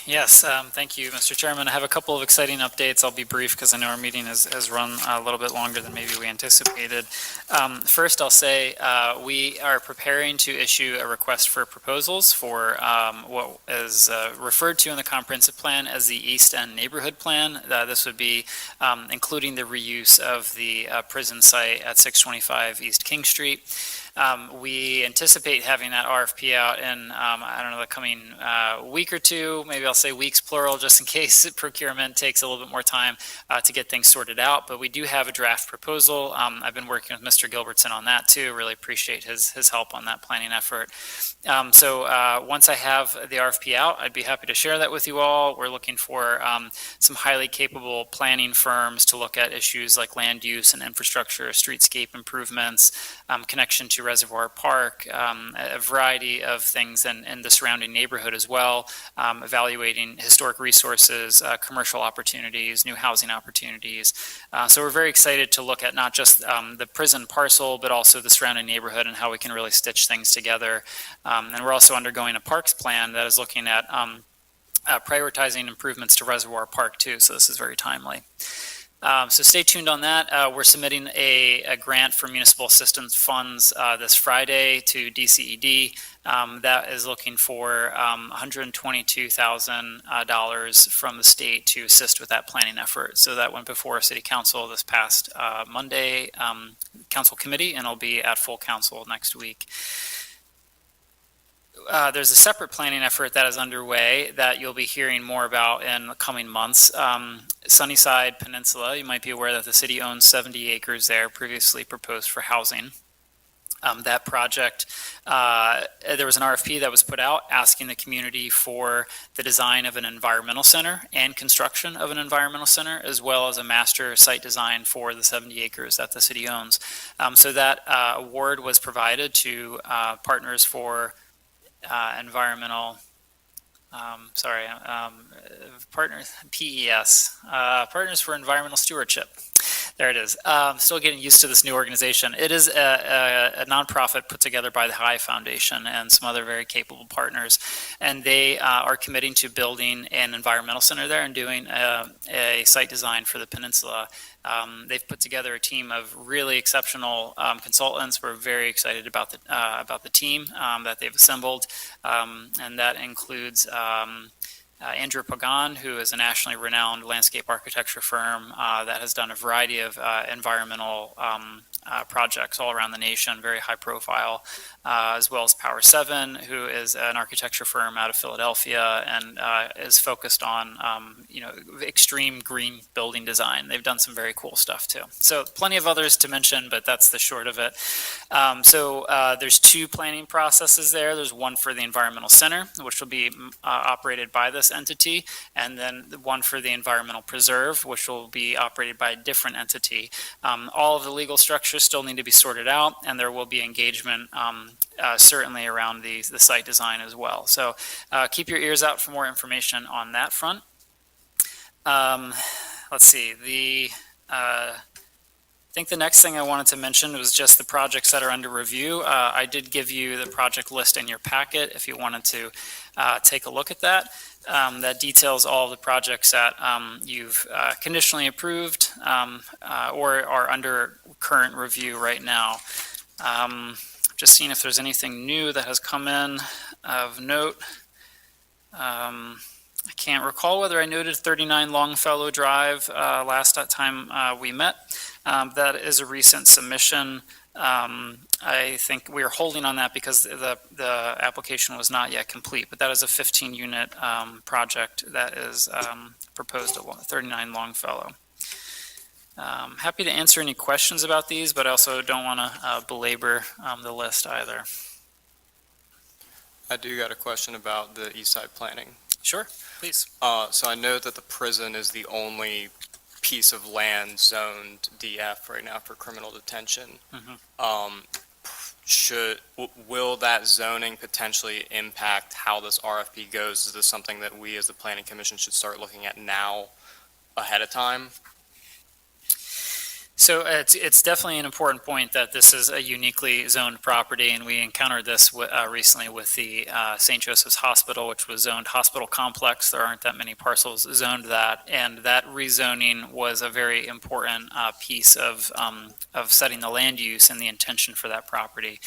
Yes, thank you, Mr. Chairman. I have a couple of exciting updates. I'll be brief because I know our meeting has run a little bit longer than maybe we anticipated. First, I'll say we are preparing to issue a request for proposals for what is referred to in the comprehensive plan as the East End Neighborhood Plan. This would be including the reuse of the prison site at 625 East King Street. We anticipate having that RFP out in, I don't know, the coming week or two, maybe I'll say weeks plural, just in case procurement takes a little bit more time to get things sorted out. But we do have a draft proposal. I've been working with Mr. Gilbertson on that too. Really appreciate his help on that planning effort. So once I have the RFP out, I'd be happy to share that with you all. We're looking for some highly capable planning firms to look at issues like land use and infrastructure, streetscape improvements, connection to Reservoir Park, a variety of things in the surrounding neighborhood as well, evaluating historic resources, commercial opportunities, new housing opportunities. So we're very excited to look at not just the prison parcel, but also the surrounding neighborhood and how we can really stitch things together. And we're also undergoing a parks plan that is looking at prioritizing improvements to Reservoir Park too, so this is very timely. So stay tuned on that. We're submitting a grant for municipal assistance funds this Friday to DCED. That is looking for $122,000 from the state to assist with that planning effort. So that went before City Council this past Monday, Council Committee, and it'll be at full council next week. There's a separate planning effort that is underway that you'll be hearing more about in the coming months. Sunnyside Peninsula, you might be aware that the city owns 70 acres there, previously proposed for housing. That project, there was an RFP that was put out asking the community for the design of an environmental center and construction of an environmental center, as well as a master site design for the 70 acres that the city owns. So that award was provided to Partners for Environmental, Partners, PES, Partners for Environmental Stewardship. There it is. Still getting used to this new organization. It is a nonprofit put together by the High Foundation and some other very capable partners, and they are committing to building an environmental center there and doing a site design for the peninsula. They've put together a team of really exceptional consultants. We're very excited about the team that they've assembled, and that includes Andrew Pagan, who is a nationally renowned landscape architecture firm that has done a variety of environmental projects all around the nation, very high profile, as well as Power 7, who is an architecture firm out of Philadelphia and is focused on extreme green building design. They've done some very cool stuff too. So plenty of others to mention, but that's the short of it. So there's two planning processes there. There's one for the environmental center, which will be operated by this entity, and then the one for the environmental preserve, which will be operated by a different entity. All of the legal structures still need to be sorted out, and there will be engagement certainly around the site design as well. So keep your ears out for more information on that front. Let's see, I think the next thing I wanted to mention was just the projects that are under review. I did give you the project list in your packet if you wanted to take a look at that. That details all the projects that you've conditionally approved or are under current review right now. Just seeing if there's anything new that has come in of note. I can't recall whether I noted 39 Longfellow Drive last time we met. That is a recent submission. I think we are holding on that because the application was not yet complete, but that is a 15-unit project that is proposed at 39 Longfellow. Happy to answer any questions about these, but I also don't want to belabor the list either. I do got a question about the east side planning. Sure, please. So I know that the prison is the only piece of land zoned DF right now for criminal detention. Will that zoning potentially impact how this RFP goes? Is this something that we as the planning commission should start looking at now ahead of time? So it's definitely an important point that this is a uniquely zoned property, and we encountered this recently with the St. Joseph's Hospital, which was zoned hospital complex. There aren't that many parcels zoned that, and that rezoning was a very important piece of setting the land use and the intention for that property.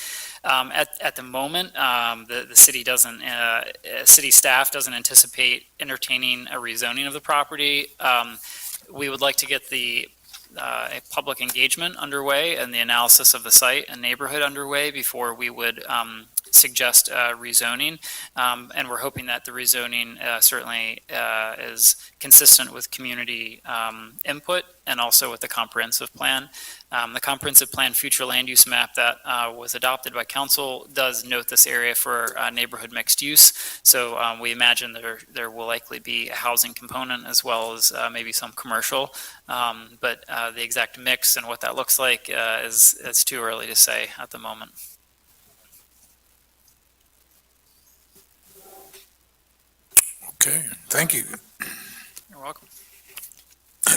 At the moment, the city doesn't, city staff doesn't anticipate entertaining a rezoning of the property. We would like to get a public engagement underway and the analysis of the site and neighborhood underway before we would suggest rezoning. And we're hoping that the rezoning certainly is consistent with community input and also with the comprehensive plan. The comprehensive plan future land use map that was adopted by council does note this area for neighborhood mixed use. So we imagine there will likely be a housing component as well as maybe some commercial. But the exact mix and what that looks like is too early to say at the moment. Okay, thank you. You're welcome.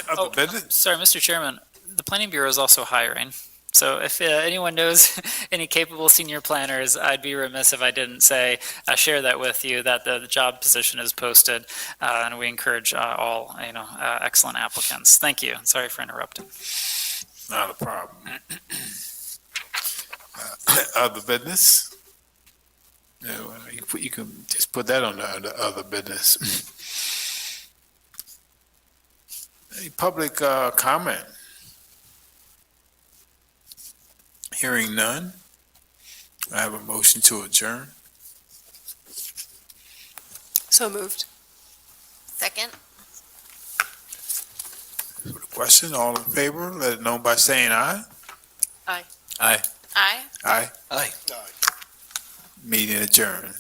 Other business? Sorry, Mr. Chairman, the Planning Bureau is also hiring. So if anyone knows any capable senior planners, I'd be remiss if I didn't share that with you, that the job position is posted, and we encourage all, excellent applicants. Thank you. Sorry for interrupting. Not a problem. Other business? No, you can just put that on the other business. Any public comment? Hearing none. I have a motion to adjourn. So moved. Second? For the question, all in favor, let it know by saying aye. Aye. Aye. Aye. Aye. Aye. Meeting adjourned.